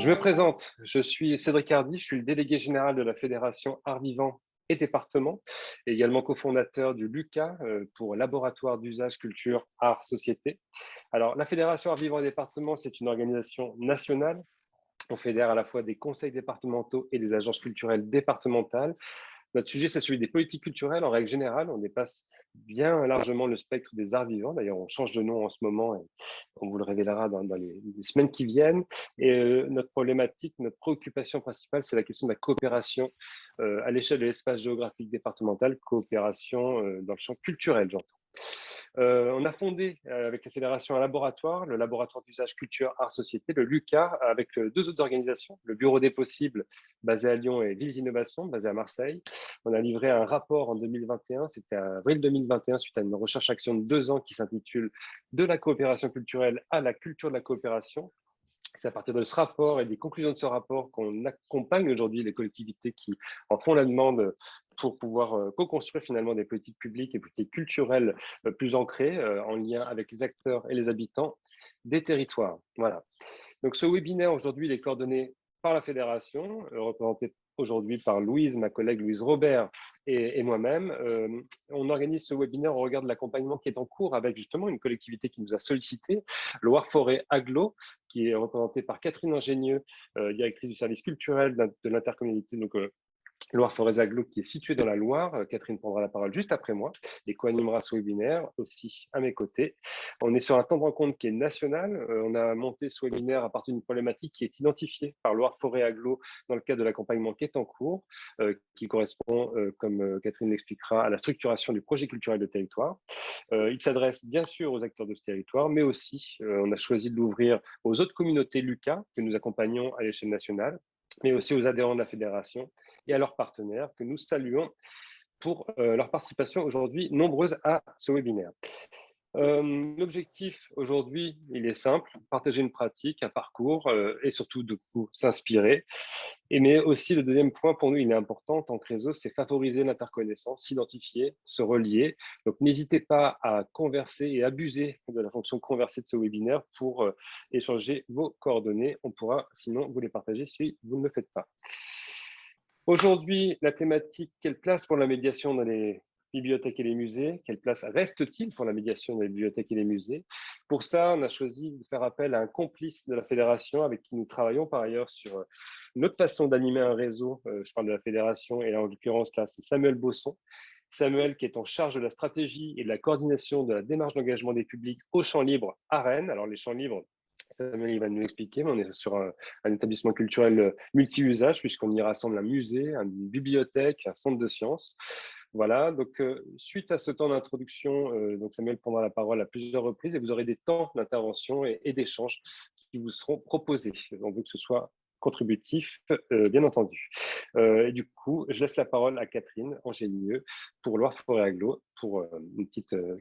Je me présente, je suis Cédric Hardy, je suis le délégué général de la Fédération Arts Vivants et Département, et également cofondateur du LUCA pour Laboratoire d'usage culture art société. Alors, la Fédération Arts Vivants et Département, c'est une organisation nationale. On fédère à la fois des conseils départementaux et des agences culturelles départementales. Notre sujet, c'est celui des politiques culturelles en règle générale. On dépasse bien largement le spectre des arts vivants. D'ailleurs, on change de nom en ce moment et on vous le révélera dans les semaines qui viennent. Et notre problématique, notre préoccupation principale, c'est la question de la coopération à l'échelle de l'espace géographique départemental, coopération dans le champ culturel, j'entends. On a fondé avec la Fédération un laboratoire, le laboratoire d'usage culture art société, le LUCA, avec deux autres organisations, le Bureau des possibles basé à Lyon et Villes Innovation basé à Marseille. On a livré un rapport en 2021, c'était en avril 2021, suite à une recherche-action de 2 ans qui s'intitule « De la coopération culturelle à la culture de la coopération ». C'est à partir de ce rapport et des conclusions de ce rapport qu'on accompagne aujourd'hui les collectivités qui en font la demande pour pouvoir co-construire finalement des politiques publiques et politiques culturelles plus ancrées en lien avec les acteurs et les habitants des territoires. Voilà. Donc ce webinaire aujourd'hui, il est coordonné par la fédération, représentée aujourd'hui par Louise, ma collègue Louise Robert et moi-même. On organise ce webinaire au regard de l'accompagnement qui est en cours avec justement une collectivité qui nous a sollicité, Loire-Forêt Agglo, qui est représentée par Catherine Ingénieux, directrice du service culturel de l'intercommunalité, donc Loire-Forêt Agglo, qui est située dans la Loire. Catherine prendra la parole juste après moi et co-animera ce webinaire aussi à mes côtés. On est sur un temps de rencontre qui est national. On a monté ce webinaire à partir d'une problématique qui est identifiée par Loire-Forêt Agglo dans le cadre de l'accompagnement qui est en cours, qui correspond, comme Catherine l'expliquera, à la structuration du projet culturel de territoire. Il s'adresse bien sûr aux acteurs de ce territoire, mais aussi, on a choisi de l'ouvrir aux autres communautés LUCA que nous accompagnons à l'échelle nationale, mais aussi aux adhérents de la fédération et à leurs partenaires que nous saluons pour leur participation aujourd'hui nombreuse à ce webinaire. L'objectif aujourd'hui, il est simple, partager une pratique, un parcours et surtout de s'inspirer. Mais aussi le deuxième point pour nous, il est important en tant que réseau, c'est favoriser l'interconnaissance, s'identifier, se relier. Donc n'hésitez pas à converser et abuser de la fonction converser de ce webinaire pour échanger vos coordonnées. On pourra sinon vous les partager si vous ne le faites pas. Aujourd'hui, la thématique, quelle place pour la médiation dans les bibliothèques et les musées? Quelle place reste-t-il pour la médiation dans les bibliothèques et les musées? Pour ça, on a choisi de faire appel à un complice de la fédération avec qui nous travaillons par ailleurs sur une autre façon d'animer un réseau. Je parle de la fédération et là, en l'occurrence, là, c'est Samuel Bosson. Samuel qui est en charge de la stratégie et de la coordination de la démarche d'engagement des publics aux champs libres à Rennes. Alors, les champs libres, Samuel il va nous expliquer, mais on est sur un établissement culturel multi-usage puisqu'on y rassemble un musée, une bibliothèque, un centre de sciences. Voilà, donc suite à ce temps d'introduction, donc Samuel prendra la parole à plusieurs reprises et vous aurez des temps d'intervention et d'échange qui vous seront proposés. On veut que ce soit contributif, bien entendu. Et du coup, je laisse la parole à Catherine Ingénieux pour Loire-Forêt Agglo pour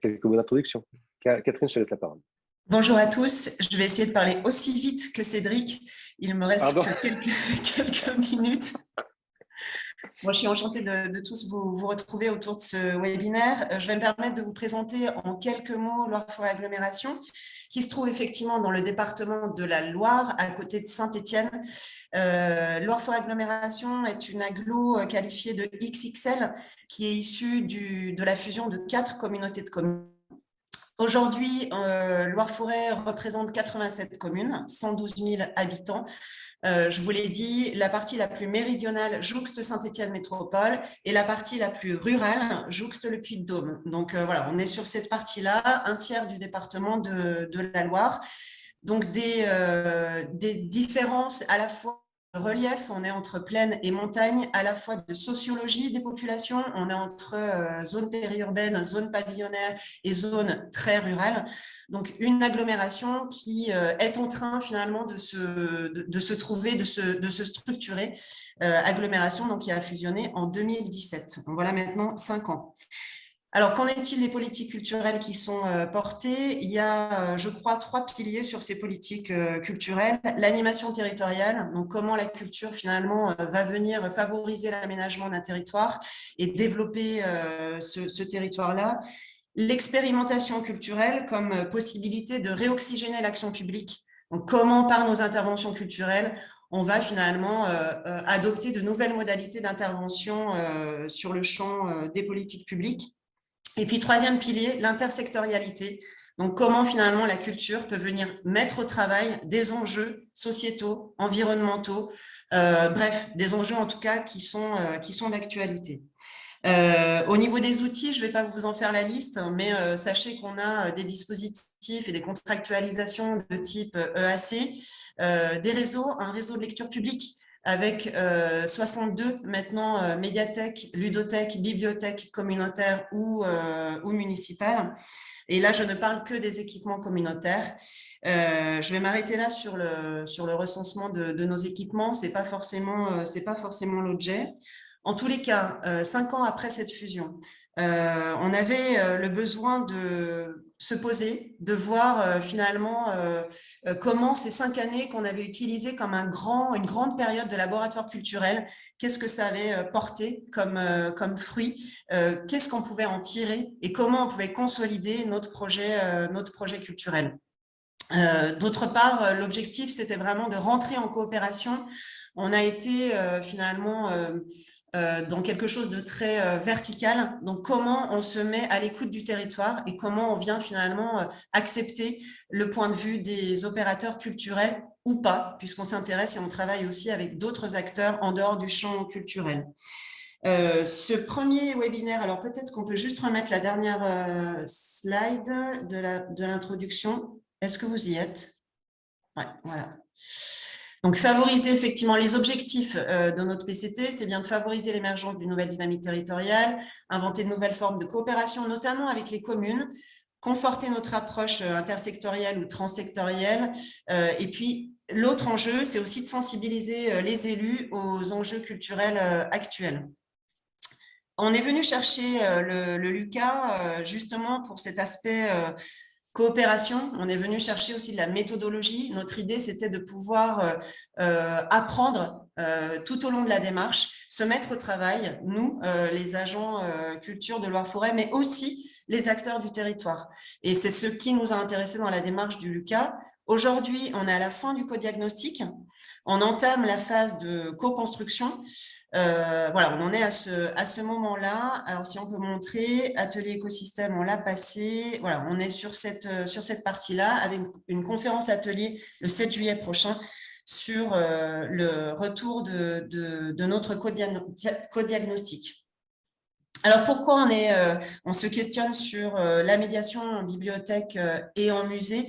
quelques mots d'introduction. Catherine, je te laisse la parole. Bonjour à tous, je vais essayer de parler aussi vite que Cédric. Il me reste que quelques minutes. Moi, je suis enchantée de tous vous retrouver autour de ce webinaire. Je vais me permettre de vous présenter en quelques mots Loire-Forêt Agglomération, qui se trouve effectivement dans le département de la Loire, à côté de Saint-Étienne. Loire-Forêt Agglomération est une agglo qualifiée de XXL, qui est issue de la fusion de 4 communautés de communes. Aujourd'hui, Loire-Forêt représente 87 communes, 112 000 habitants. Je vous l'ai dit, la partie la plus méridionale jouxte Saint-Étienne Métropole et la partie la plus rurale jouxte le Puy-de-Dôme. Donc voilà, on est sur cette partie-là, un tiers du département de la Loire. Donc des différences à la fois de relief, on est entre plaine et montagne, à la fois de sociologie des populations, on est entre zones périurbaines, zones pavillonnaires et zones très rurales. Donc une agglomération qui est en train finalement de se trouver, de se structurer. Agglomération donc, qui a fusionné en 2017. Donc, voilà maintenant 5 ans. Alors, qu'en est-il des politiques culturelles qui sont portées? Il y a, je crois, 3 piliers sur ces politiques culturelles. L'animation territoriale, donc comment la culture finalement va venir favoriser l'aménagement d'un territoire et développer ce territoire-là. L'expérimentation culturelle comme possibilité de réoxygéner l'action publique. Donc, comment, par nos interventions culturelles, on va finalement adopter de nouvelles modalités d'intervention sur le champ des politiques publiques. Et puis, troisième pilier, l'intersectorialité. Donc, comment finalement la culture peut venir mettre au travail des enjeux sociétaux, environnementaux, bref, des enjeux en tout cas qui sont d'actualité. Au niveau des outils, je ne vais pas vous en faire la liste, mais sachez qu'on a des dispositifs et des contractualisations de type EAC, des réseaux, un réseau de lecture publique avec 62 maintenant médiathèques, ludothèques, bibliothèques communautaires ou municipales. Et là, je ne parle que des équipements communautaires. Je vais m'arrêter là sur le recensement de nos équipements. C'est pas forcément l'objet. En tous les cas, 5 ans après cette fusion, on avait le besoin de se poser, de voir finalement comment ces 5 années qu'on avait utilisées comme une grande période de laboratoire culturel, qu'est-ce que ça avait porté comme fruit, qu'est-ce qu'on pouvait en tirer et comment on pouvait consolider notre projet culturel. D'autre part, l'objectif, c'était vraiment de rentrer en coopération. On a été finalement dans quelque chose de très vertical. Donc, comment on se met à l'écoute du territoire et comment on vient finalement accepter le point de vue des opérateurs culturels ou pas, puisqu'on s'intéresse et on travaille aussi avec d'autres acteurs en dehors du champ culturel. Ce premier webinaire, alors peut-être qu'on peut juste remettre la dernière slide de l'introduction. Est-ce que vous y êtes? Ouais, voilà. Donc, favoriser effectivement les objectifs de notre PCT, c'est bien de favoriser l'émergence d'une nouvelle dynamique territoriale, inventer de nouvelles formes de coopération, notamment avec les communes, conforter notre approche intersectorielle ou transsectorielle. Et puis, l'autre enjeu, c'est aussi de sensibiliser les élus aux enjeux culturels actuels. On est venu chercher le Lucas justement pour cet aspect coopération. On est venu chercher aussi de la méthodologie. Notre idée, c'était de pouvoir apprendre tout au long de la démarche, se mettre au travail, nous, les agents culture de Loire-Forêt, mais aussi les acteurs du territoire. Et c'est ce qui nous a intéressés dans la démarche du Lucas. Aujourd'hui, on est à la fin du co-diagnostic. On entame la phase de co-construction. Voilà, on en est à ce moment-là. Alors, si on peut montrer, atelier écosystème, on l'a passé. Voilà, on est sur cette partie-là avec une conférence atelier le 7 juillet prochain sur le retour de notre co-diagnostic. Alors, pourquoi on se questionne sur la médiation en bibliothèque et en musée?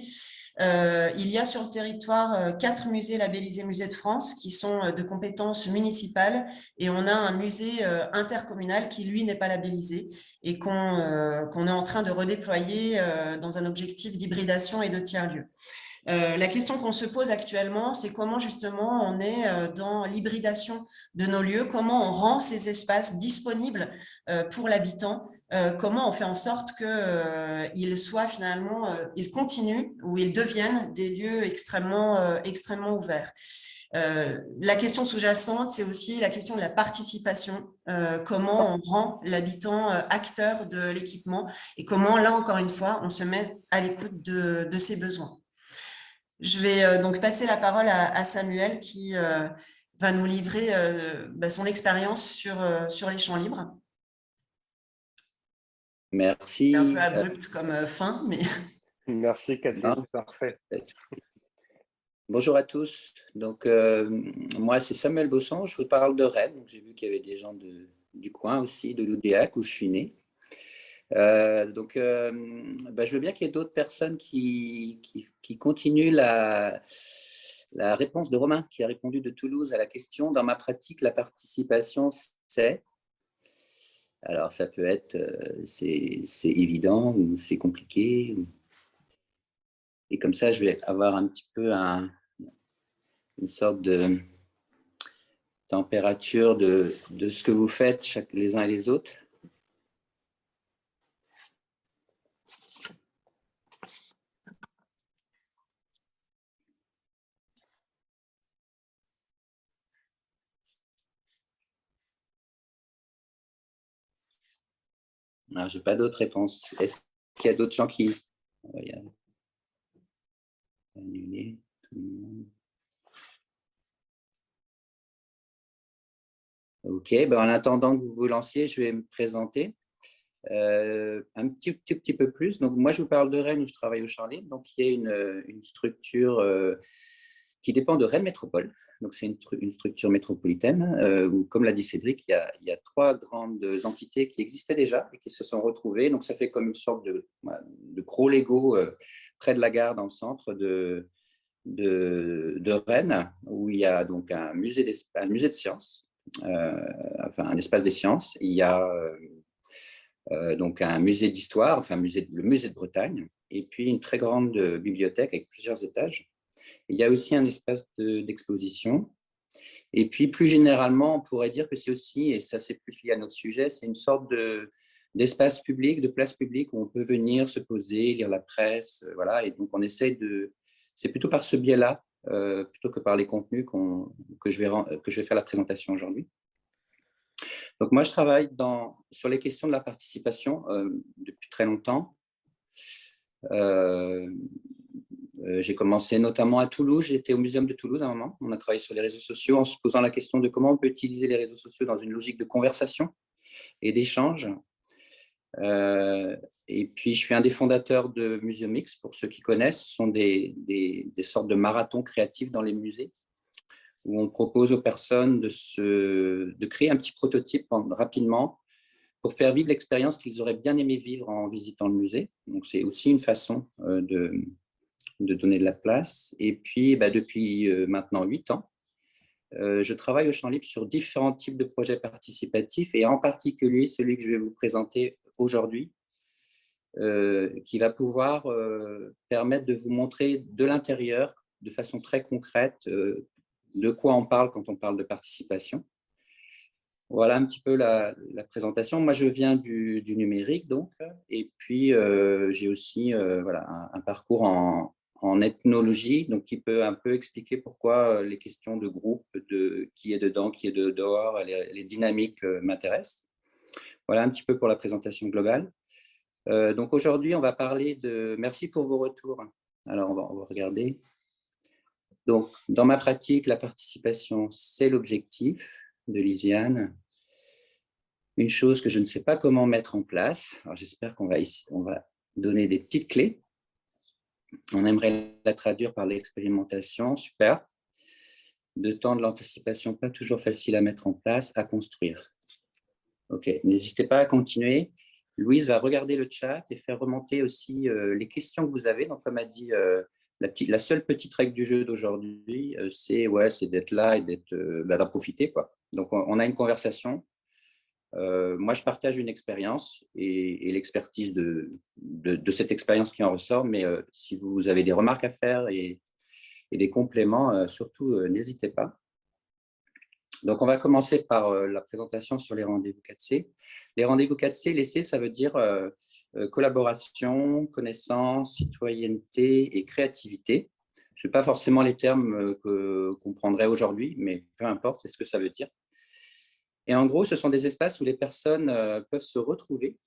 Il y a sur le territoire 4 musées labellisés Musées de France qui sont de compétences municipales et on a un musée intercommunal qui, lui, n'est pas labellisé et qu'on est en train de redéployer dans un objectif d'hybridation et de tiers-lieux. La question qu'on se pose actuellement, c'est comment justement on est dans l'hybridation de nos lieux, comment on rend ces espaces disponibles pour l'habitant, comment on fait en sorte qu'ils soient finalement, ils continuent ou ils deviennent des lieux extrêmement ouverts. La question sous-jacente, c'est aussi la question de la participation, comment on rend l'habitant acteur de l'équipement et comment, là encore une fois, on se met à l'écoute de ses besoins. Je vais donc passer la parole à Samuel qui va nous livrer son expérience sur les champs libres. Merci. C'est un peu abrupt comme fin, mais… Merci Kathleen, parfait. Bonjour à tous. Donc, moi, c'est Samuel Bosson. Je vous parle de Rennes. J'ai vu qu'il y avait des gens du coin aussi, de l'Oudéac, où je suis né. Je veux bien qu'il y ait d'autres personnes qui continuent la réponse de Romain, qui a répondu de Toulouse à la question. Dans ma pratique, la participation, c'est… Alors, ça peut être, c'est évident ou c'est compliqué. Et comme ça, je vais avoir un petit peu une sorte de température de ce que vous faites les uns et les autres. Alors, je n'ai pas d'autres réponses. Est-ce qu'il y a d'autres gens qui… Annuler. Ok, ben en attendant que vous vous lanciez, je vais me présenter un petit peu plus. Donc, moi, je vous parle de Rennes où je travaille au Charlie. Donc, il y a une structure qui dépend de Rennes Métropole. Donc, c'est une structure métropolitaine où, comme l'a dit Cédric, il y a 3 grandes entités qui existaient déjà et qui se sont retrouvées. Donc, ça fait comme une sorte de gros Lego près de la gare dans le centre de Rennes, où il y a donc un musée de sciences, enfin un espace des sciences. Il y a donc un musée d'histoire, enfin le musée de Bretagne, et puis une très grande bibliothèque avec plusieurs étages. Il y a aussi un espace d'exposition. Et puis plus généralement, on pourrait dire que c'est aussi, et ça c'est plus lié à notre sujet, c'est une sorte d'espace public, de place publique où on peut venir se poser, lire la presse, voilà. Et donc on essaie c'est plutôt par ce biais-là, plutôt que par les contenus que je vais faire la présentation aujourd'hui. Donc moi, je travaille sur les questions de la participation depuis très longtemps. J'ai commencé notamment à Toulouse. J'étais au Muséum de Toulouse à un moment. On a travaillé sur les réseaux sociaux en se posant la question de comment on peut utiliser les réseaux sociaux dans une logique de conversation et d'échange. Et puis, je suis un des fondateurs de Muséumix, pour ceux qui connaissent. Ce sont des sortes de marathons créatifs dans les musées où on propose aux personnes de créer un petit prototype rapidement pour faire vivre l'expérience qu'ils auraient bien aimé vivre en visitant le musée. Donc, c'est aussi une façon de donner de la place. Et puis, depuis maintenant 8 ans, je travaille au Champ Libre sur différents types de projets participatifs et en particulier celui que je vais vous présenter aujourd'hui, qui va pouvoir permettre de vous montrer de l'intérieur, de façon très concrète, de quoi on parle quand on parle de participation. Voilà un petit peu la présentation. Moi, je viens du numérique, donc, et puis j'ai aussi voilà, un parcours en ethnologie, donc qui peut un peu expliquer pourquoi les questions de groupe, de qui est dedans, qui est dehors, les dynamiques m'intéressent. Voilà un petit peu pour la présentation globale. Donc aujourd'hui, on va parler de… Merci pour vos retours. Alors, on va regarder. Donc, dans ma pratique, la participation, c'est l'objectif de Lisiane. Une chose que je ne sais pas comment mettre en place. Alors, j'espère qu'on va donner des petites clés. On aimerait la traduire par l'expérimentation. Super. De temps de l'anticipation, pas toujours facile à mettre en place, à construire. OK, n'hésitez pas à continuer. Louise va regarder le chat et faire remonter aussi les questions que vous avez. Donc, comme a dit, la seule petite règle du jeu d'aujourd'hui, c'est d'être là et d'en profiter, quoi. Donc, on a une conversation. Moi, je partage une expérience et l'expertise de cette expérience qui en ressort. Mais si vous avez des remarques à faire et des compléments, surtout, n'hésitez pas. Donc, on va commencer par la présentation sur les rendez-vous 4C. Les rendez-vous 4C, les C, ça veut dire collaboration, connaissance, citoyenneté et créativité. Ce n'est pas forcément les termes qu'on prendrait aujourd'hui, mais peu importe, c'est ce que ça veut dire. Et en gros, ce sont des espaces où les personnes peuvent se retrouver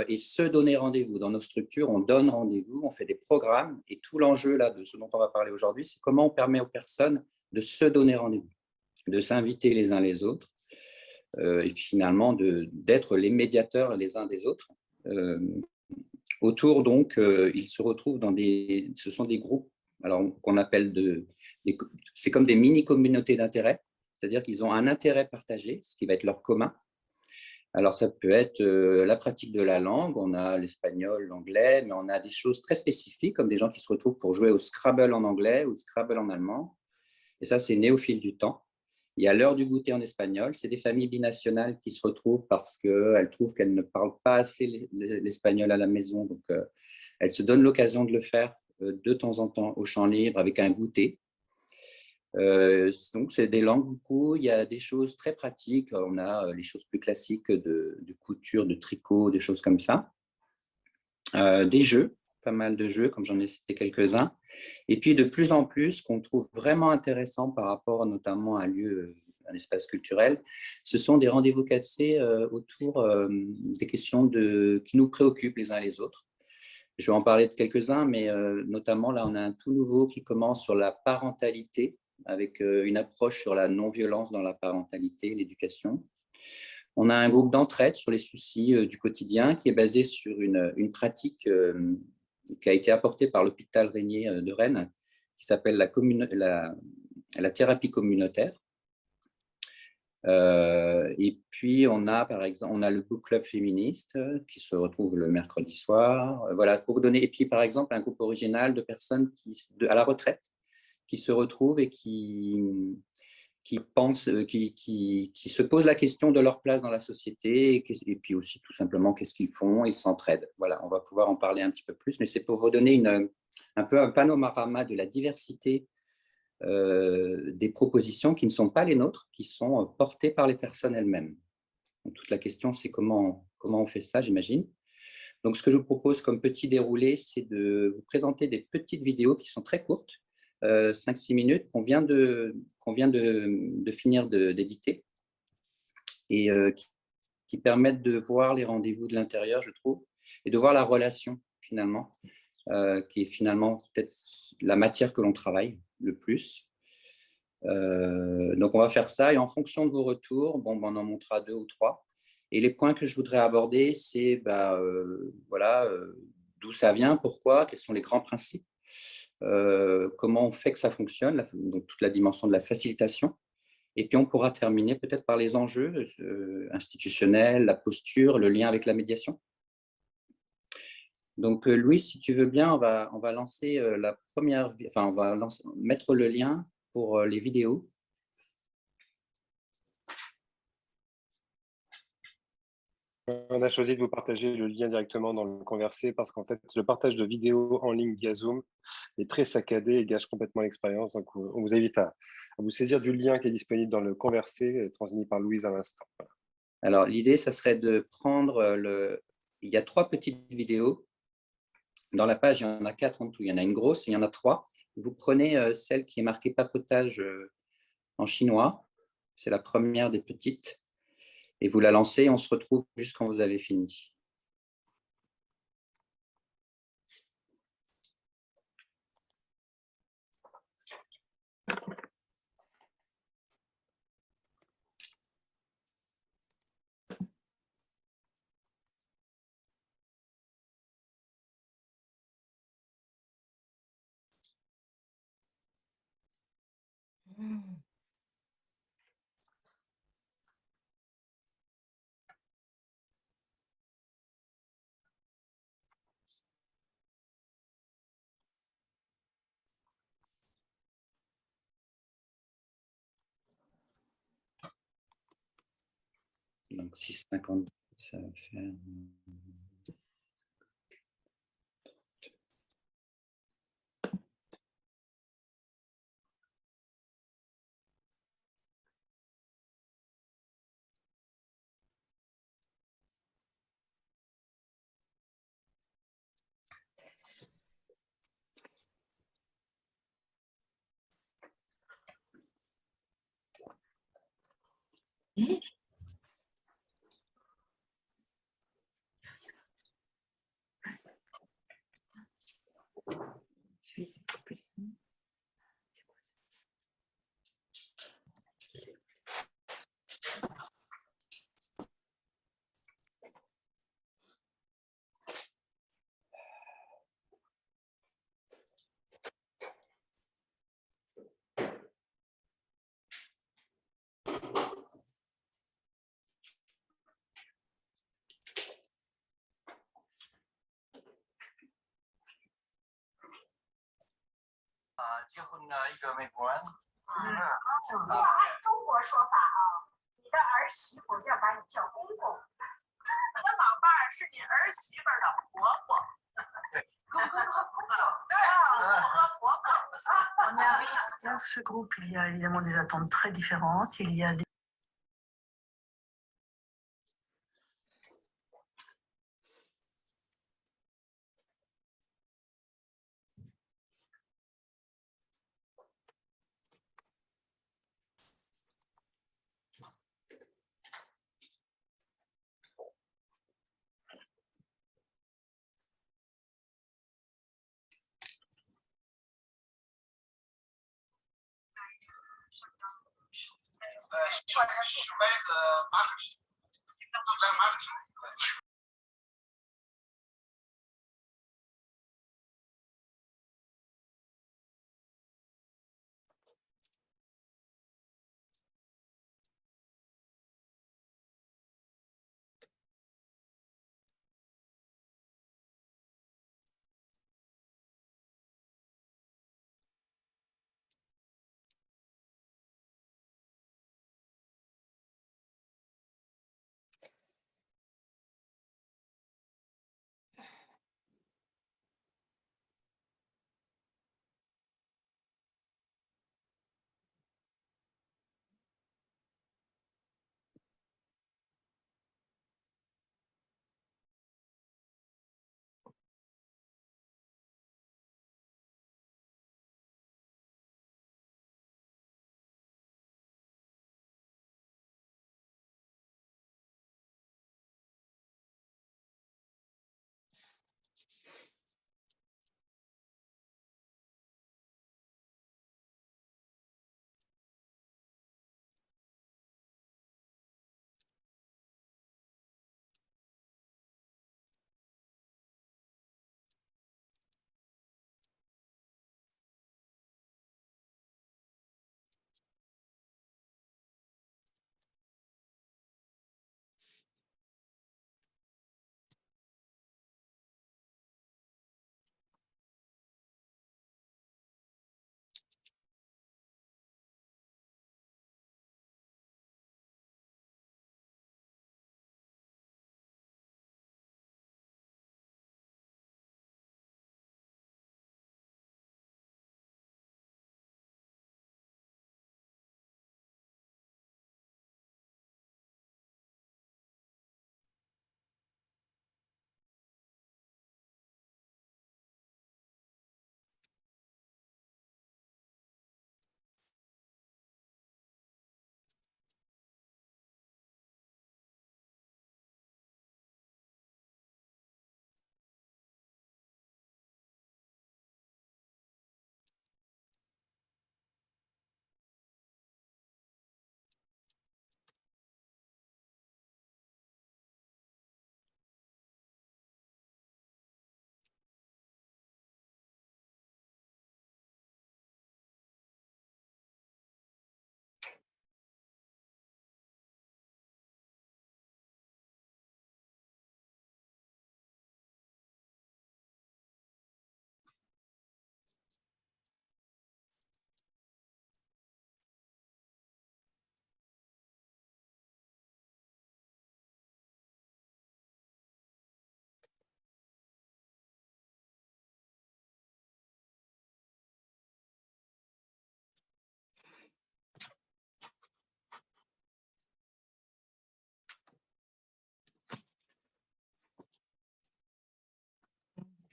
et se donner rendez-vous. Dans nos structures, on donne rendez-vous, on fait des programmes. Et tout l'enjeu là de ce dont on va parler aujourd'hui, c'est comment on permet aux personnes de se donner rendez-vous, de s'inviter les uns les autres et puis finalement d'être les médiateurs les uns des autres. Autour, donc, ils se retrouvent ce sont des groupes qu'on appelle c'est comme des mini-communautés d'intérêt. C'est-à-dire qu'ils ont un intérêt partagé, ce qui va être leur commun. Alors, ça peut être la pratique de la langue, on a l'espagnol, l'anglais, mais on a des choses très spécifiques, comme des gens qui se retrouvent pour jouer au Scrabble en anglais ou au Scrabble en allemand. Et ça, c'est né au fil du temps. Il y a l'heure du goûter en espagnol. C'est des familles binationales qui se retrouvent parce qu'elles trouvent qu'elles ne parlent pas assez l'espagnol à la maison. Donc, elles se donnent l'occasion de le faire de temps en temps au champ libre avec un goûter. Donc, c'est des langues beaucoup. Il y a des choses très pratiques. On a les choses plus classiques de couture, de tricot, des choses comme ça. Des jeux, pas mal de jeux, comme j'en ai cité quelques-uns. Et puis, de plus en plus, qu'on trouve vraiment intéressant par rapport notamment à un espace culturel, ce sont des rendez-vous 4C autour des questions qui nous préoccupent les uns les autres. Je vais en parler de quelques-uns, mais notamment, là, on a un tout nouveau qui commence sur la parentalité avec une approche sur la non-violence dans la parentalité, l'éducation. On a un groupe d'entraide sur les soucis du quotidien qui est basé sur une pratique qui a été apportée par l'hôpital Régnier de Rennes, qui s'appelle la thérapie communautaire. Et puis, on a par exemple, on a le book club féministe qui se retrouve le mercredi soir. Voilà, pour vous donner. Et puis, par exemple, un groupe original de personnes à la retraite qui se retrouvent et qui pensent, qui se posent la question de leur place dans la société et puis aussi tout simplement qu'est-ce qu'ils font, ils s'entraident. Voilà, on va pouvoir en parler un petit peu plus, mais c'est pour vous donner un peu un panorama de la diversité des propositions qui ne sont pas les nôtres, qui sont portées par les personnes elles-mêmes. Donc, toute la question, c'est comment on fait ça, j'imagine. Donc, ce que je vous propose comme petit déroulé, c'est de vous présenter des petites vidéos qui sont très courtes, 5-6 minutes, qu'on vient de finir d'éditer et qui permettent de voir les rendez-vous de l'intérieur, je trouve, et de voir la relation, finalement, qui est finalement peut-être la matière que l'on travaille le plus. Donc, on va faire ça et en fonction de vos retours, on en montrera 2 ou 3. Et les points que je voudrais aborder, c'est voilà, d'où ça vient, pourquoi, quels sont les grands principes, comment on fait que ça fonctionne, donc toute la dimension de la facilitation. Et puis, on pourra terminer peut-être par les enjeux institutionnels, la posture, le lien avec la médiation. Donc, Louis, si tu veux bien, on va lancer la première, enfin, on va mettre le lien pour les vidéos. On a choisi de vous partager le lien directement dans le Conversé parce qu'en fait, le partage de vidéos en ligne via Zoom est très saccadé et gâche complètement l'expérience. Donc, on vous invite à vous saisir du lien qui est disponible dans le Conversé, transmis par Louise à l'instant. Alors, l'idée, ça serait de prendre il y a 3 petites vidéos. Dans la page, il y en a 4 en tout. Il y en a une grosse, il y en a 3. Vous prenez celle qui est marquée papotage en chinois. C'est la première des petites. Et vous la lancez, on se retrouve juste quand vous avez fini. Donc, 6,50, ça va faire… Dans ce groupe, il y a évidemment des attentes très différentes. Il y a des…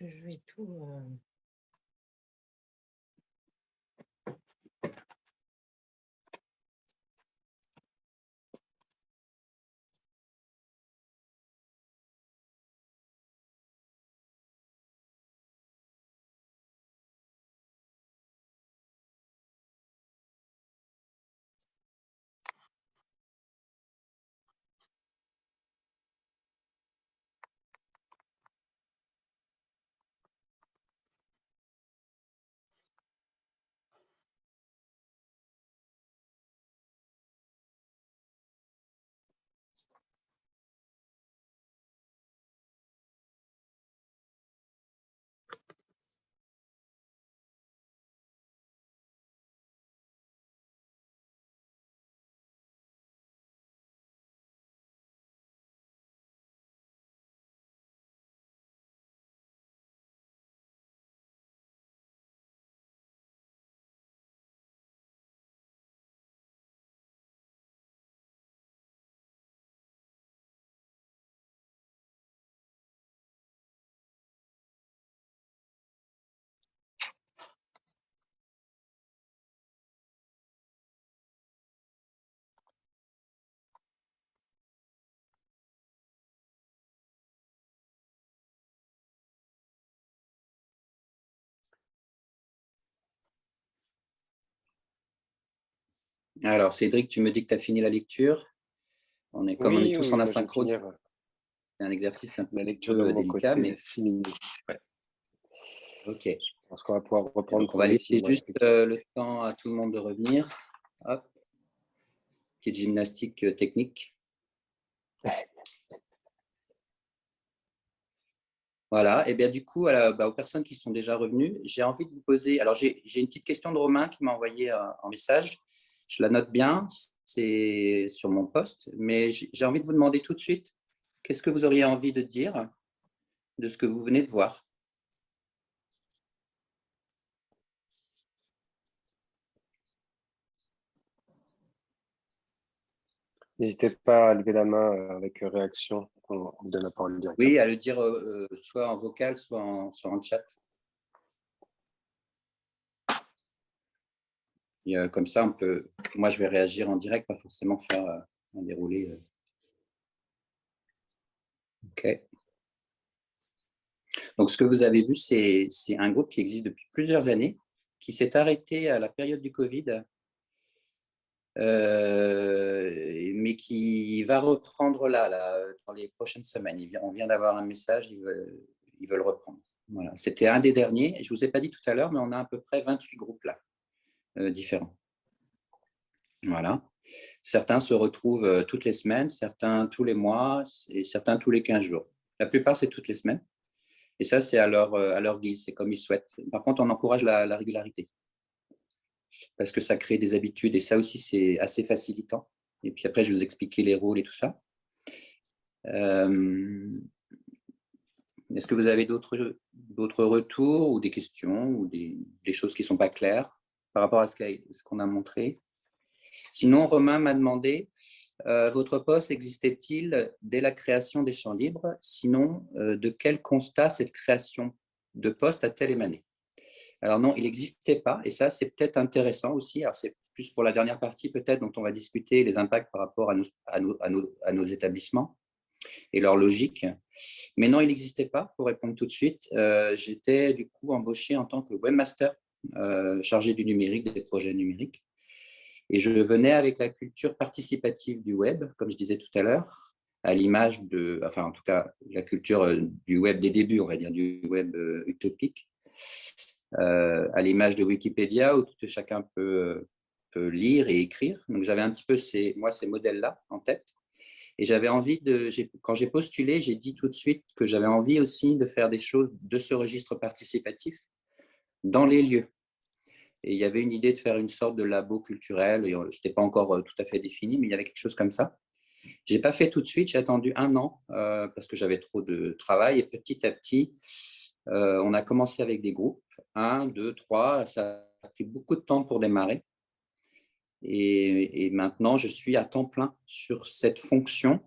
Je vais tout. Alors, Cédric, tu me dis que tu as fini la lecture. Comme on est Oui, tous oui, en moi je vais asynchrone, c'est finir un exercice un la lecture de peu mon délicat, côté, mais 6 minutes. Ouais. OK. Je pense qu'on va pouvoir Et reprendre donc, on va laisser progressivement, juste effectivement. le temps à tout le monde de revenir. Hop, petite gymnastique technique. Voilà, et bien du coup, aux personnes qui sont déjà revenues, j'ai envie de vous poser. Alors, j'ai une petite question de Romain qui m'a envoyé en message. Je la note bien, c'est sur mon post, mais j'ai envie de vous demander tout de suite, qu'est-ce que vous auriez envie de dire de ce que vous venez de voir? N'hésitez pas à lever la main avec réaction. On vous donne la parole directement. Oui, à le dire soit en vocal, soit en chat. Et, comme ça, moi, je vais réagir en direct, pas forcément faire un déroulé. OK. Donc, ce que vous avez vu, c'est un groupe qui existe depuis plusieurs années, qui s'est arrêté à la période du Covid, mais qui va reprendre là, dans les prochaines semaines. On vient d'avoir un message, ils veulent reprendre. Voilà. C'était un des derniers. Je ne vous ai pas dit tout à l'heure, mais on a à peu près 28 groupes là, différents. Voilà. Certains se retrouvent toutes les semaines, certains tous les mois et certains tous les 15 jours. La plupart, c'est toutes les semaines. Et ça, c'est à leur guise, c'est comme ils souhaitent. Par contre, on encourage la régularité parce que ça crée des habitudes et ça aussi, c'est assez facilitant. Et puis après, je vais vous expliquer les rôles et tout ça. Est-ce que vous avez d'autres retours ou des questions ou des choses qui ne sont pas claires par rapport à ce qu'on a montré? Sinon, Romain m'a demandé, votre poste existait-il dès la création des champs libres? Sinon, de quel constat cette création de poste a-t-elle émané? Alors non, il n'existait pas, et ça, c'est peut-être intéressant aussi. Alors, c'est plus pour la dernière partie, peut-être, dont on va discuter les impacts par rapport à nos établissements et leur logique. Mais non, il n'existait pas, pour répondre tout de suite. J'étais du coup embauché en tant que webmaster, chargé du numérique, des projets numériques. Et je venais avec la culture participative du web, comme je disais tout à l'heure, à l'image enfin en tout cas, la culture du web des débuts, on va dire, du web utopique, à l'image de Wikipédia, où tout chacun peut lire et écrire. Donc j'avais un petit peu ces modèles-là en tête. Et j'avais envie quand j'ai postulé, j'ai dit tout de suite que j'avais envie aussi de faire des choses de ce registre participatif dans les lieux. Et il y avait une idée de faire une sorte de labo culturel, et ce n'était pas encore tout à fait défini, mais il y avait quelque chose comme ça. Je n'ai pas fait tout de suite, j'ai attendu 1 an parce que j'avais trop de travail. Et petit à petit, on a commencé avec des groupes, 1, 2, 3. Ça a pris beaucoup de temps pour démarrer. Et maintenant, je suis à temps plein sur cette fonction.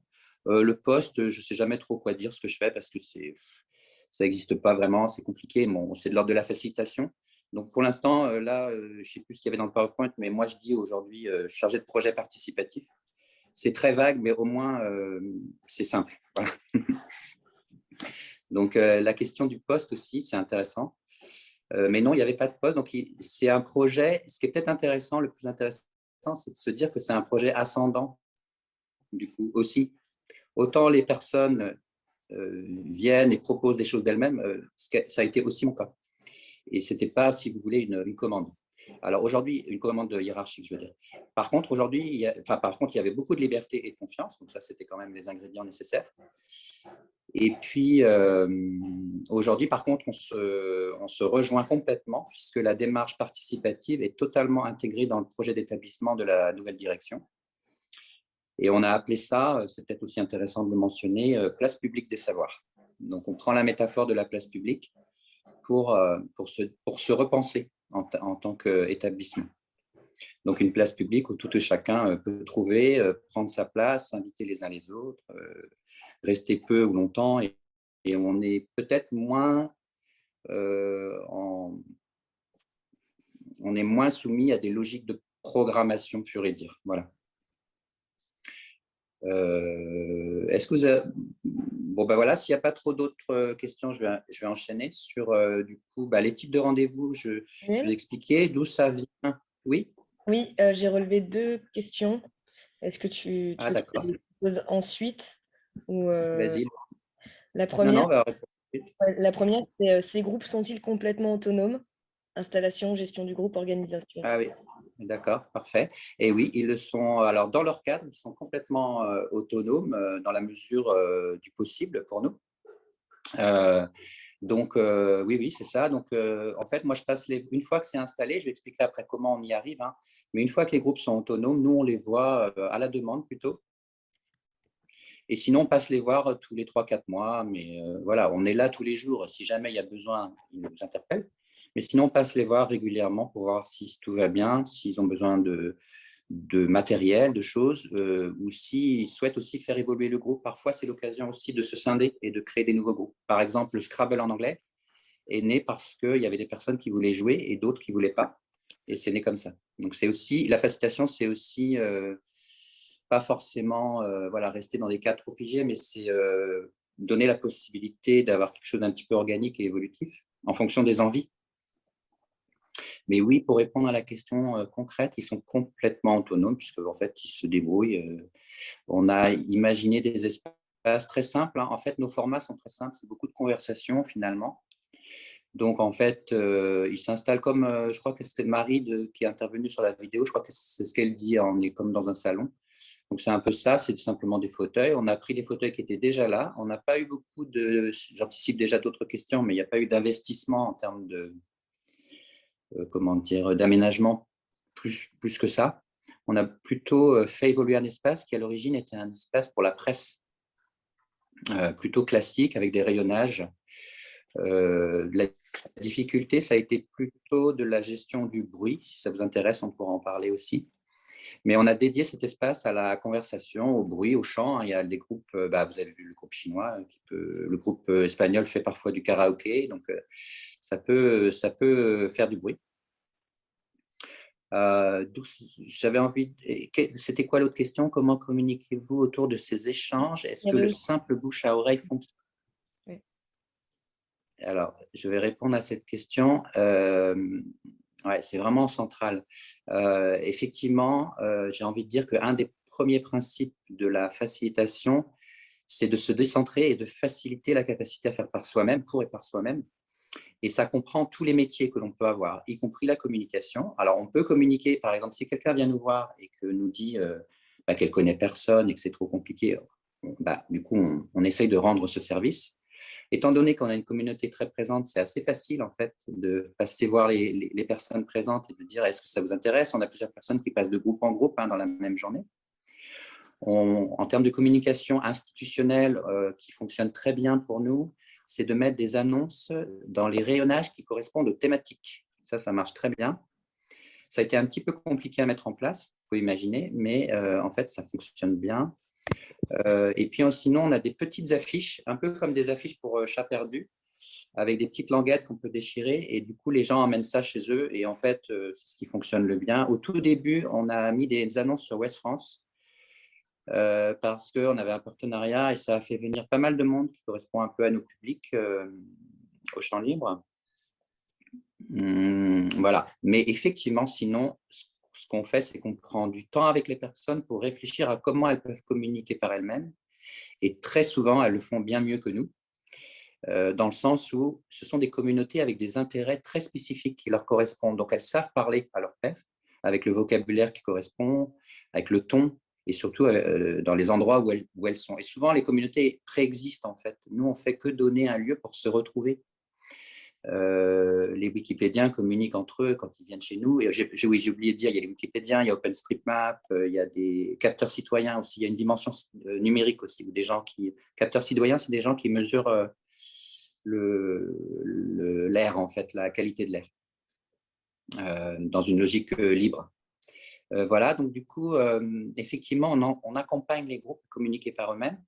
Le poste, je ne sais jamais trop quoi dire ce que je fais parce que ça n'existe pas vraiment, c'est compliqué. Bon, c'est de l'ordre de la facilitation. Donc, pour l'instant, là, je ne sais plus ce qu'il y avait dans le PowerPoint, mais moi, je dis aujourd'hui, je suis chargé de projet participatif. C'est très vague, mais au moins, c'est simple. Voilà. Donc, la question du poste aussi, c'est intéressant. Mais non, il n'y avait pas de poste. Donc, c'est un projet. Ce qui est peut-être intéressant, le plus intéressant, c'est de se dire que c'est un projet ascendant, du coup, aussi. Autant les personnes viennent et proposent des choses d'elles-mêmes, ça a été aussi mon cas. Et ce n'était pas, si vous voulez, une commande. Alors aujourd'hui, une commande hiérarchique, je veux dire. Par contre, aujourd'hui, il y avait beaucoup de liberté et de confiance. Donc ça, c'était quand même les ingrédients nécessaires. Et puis, aujourd'hui, par contre, on se rejoint complètement puisque la démarche participative est totalement intégrée dans le projet d'établissement de la nouvelle direction. Et on a appelé ça, c'est peut-être aussi intéressant de le mentionner, place publique des savoirs. Donc, on prend la métaphore de la place publique pour se repenser en tant qu'établissement. Donc, une place publique où tout et chacun peut trouver, prendre sa place, s'inviter les uns les autres, rester peu ou longtemps, et on est peut-être moins, on est moins soumis à des logiques de programmation pure et dire. Voilà. Est-ce que vous avez... Bon, ben voilà, s'il n'y a pas trop d'autres questions, je vais enchaîner sur du coup les types de rendez-vous. Je vous expliquais d'où ça vient. Oui. Oui, j'ai relevé 2 questions. Est-ce que tu Ah, veux que d'accord. je les pose ensuite ou, Vas-y. la Non, non, première on va répondre tout de suite. ouais, la première, c'est, ces groupes sont-ils complètement autonomes? Installation, gestion du groupe, organisation. Ah oui, d'accord, parfait. Et oui, ils le sont. Alors, dans leur cadre, ils sont complètement autonomes dans la mesure du possible pour nous. Euh, donc, oui, oui, c'est ça. Donc, en fait, moi, une fois que c'est installé, je vais expliquer après comment on y arrive, hein, mais une fois que les groupes sont autonomes, nous, on les voit à la demande plutôt. Et sinon, on passe les voir tous les 3-4 mois. Mais voilà, on est là tous les jours. Si jamais il y a besoin, ils nous interpellent. Mais sinon, on passe les voir régulièrement pour voir si tout va bien, s'ils ont besoin de matériel, de choses, ou s'ils souhaitent aussi faire évoluer le groupe. Parfois, c'est l'occasion aussi de se scinder et de créer des nouveaux groupes. Par exemple, le Scrabble en anglais est né parce qu'il y avait des personnes qui voulaient jouer et d'autres qui ne voulaient pas. Et c'est né comme ça. Donc, c'est aussi, la facilitation, c'est aussi pas forcément voilà, rester dans des cadres trop figés, mais c'est donner la possibilité d'avoir quelque chose d'un petit peu organique et évolutif en fonction des envies. Mais oui, pour répondre à la question concrète, ils sont complètement autonomes puisque en fait, ils se débrouillent. On a imaginé des espaces très simples, hein. En fait, nos formats sont très simples. C'est beaucoup de conversations finalement. Donc, en fait, ils s'installent comme, je crois que c'était Marie qui est intervenue sur la vidéo. Je crois que c'est ce qu'elle dit. On est comme dans un salon. Donc, c'est un peu ça. C'est simplement des fauteuils. On a pris des fauteuils qui étaient déjà là. On n'a pas eu beaucoup de. J'anticipe déjà d'autres questions, mais il n'y a pas eu d'investissement en termes de comment dire, d'aménagement plus que ça. On a plutôt fait évoluer un espace qui, à l'origine, était un espace pour la presse, plutôt classique, avec des rayonnages. La difficulté, ça a été plutôt de la gestion du bruit. Si ça vous intéresse, on pourra en parler aussi. Mais on a dédié cet espace à la conversation, au bruit, au chant. Il y a des groupes, vous avez vu le groupe chinois, le groupe espagnol fait parfois du karaoké, donc ça peut faire du bruit. J'avais envie. C'était quoi l'autre question? Comment communiquez-vous autour de ces échanges? Est-ce que le simple bouche à oreille fonctionne? Oui. Alors, je vais répondre à cette question. Ouais, c'est vraiment central. Effectivement, j'ai envie de dire qu'un des premiers principes de la facilitation, c'est de se décentrer et de faciliter la capacité à faire par soi-même, pour et par soi-même. Et ça comprend tous les métiers que l'on peut avoir, y compris la communication. Alors, on peut communiquer, par exemple, si quelqu'un vient nous voir et que nous dit qu'elle connaît personne et que c'est trop compliqué, du coup, on essaye de rendre ce service. Étant donné qu'on a une communauté très présente, c'est assez facile, en fait, de passer voir les personnes présentes et de dire est-ce que ça vous intéresse? On a plusieurs personnes qui passent de groupe en groupe dans la même journée. En termes de communication institutionnelle qui fonctionne très bien pour nous, c'est de mettre des annonces dans les rayonnages qui correspondent aux thématiques. Ça marche très bien. Ça a été un petit peu compliqué à mettre en place, vous pouvez imaginer, mais en fait, ça fonctionne bien. Et puis sinon, on a des petites affiches, un peu comme des affiches pour chat perdu, avec des petites languettes qu'on peut déchirer. Et du coup, les gens emmènent ça chez eux. Et en fait, c'est ce qui fonctionne le bien. Au tout début, on a mis des annonces sur Ouest France parce qu'on avait un partenariat et ça a fait venir pas mal de monde qui correspond un peu à nos publics au champ libre. Voilà. Mais effectivement, sinon, ce qu'on fait, c'est qu'on prend du temps avec les personnes pour réfléchir à comment elles peuvent communiquer par elles-mêmes. Et très souvent, elles le font bien mieux que nous, dans le sens où ce sont des communautés avec des intérêts très spécifiques qui leur correspondent. Donc, elles savent parler à leur père, avec le vocabulaire qui correspond, avec le ton, et surtout dans les endroits où elles sont. Et souvent, les communautés préexistent, en fait. Nous, on ne fait que donner un lieu pour se retrouver. Les Wikipédiens communiquent entre eux quand ils viennent chez nous. Et oui, j'ai oublié de dire, il y a les Wikipédiens, il y a OpenStreetMap, il y a des capteurs citoyens aussi, il y a une dimension numérique aussi, où des gens capteurs citoyens, c'est des gens qui mesurent l'air, en fait, la qualité de l'air, dans une logique libre. Voilà, donc du coup, effectivement, on accompagne les groupes à communiquer par eux-mêmes.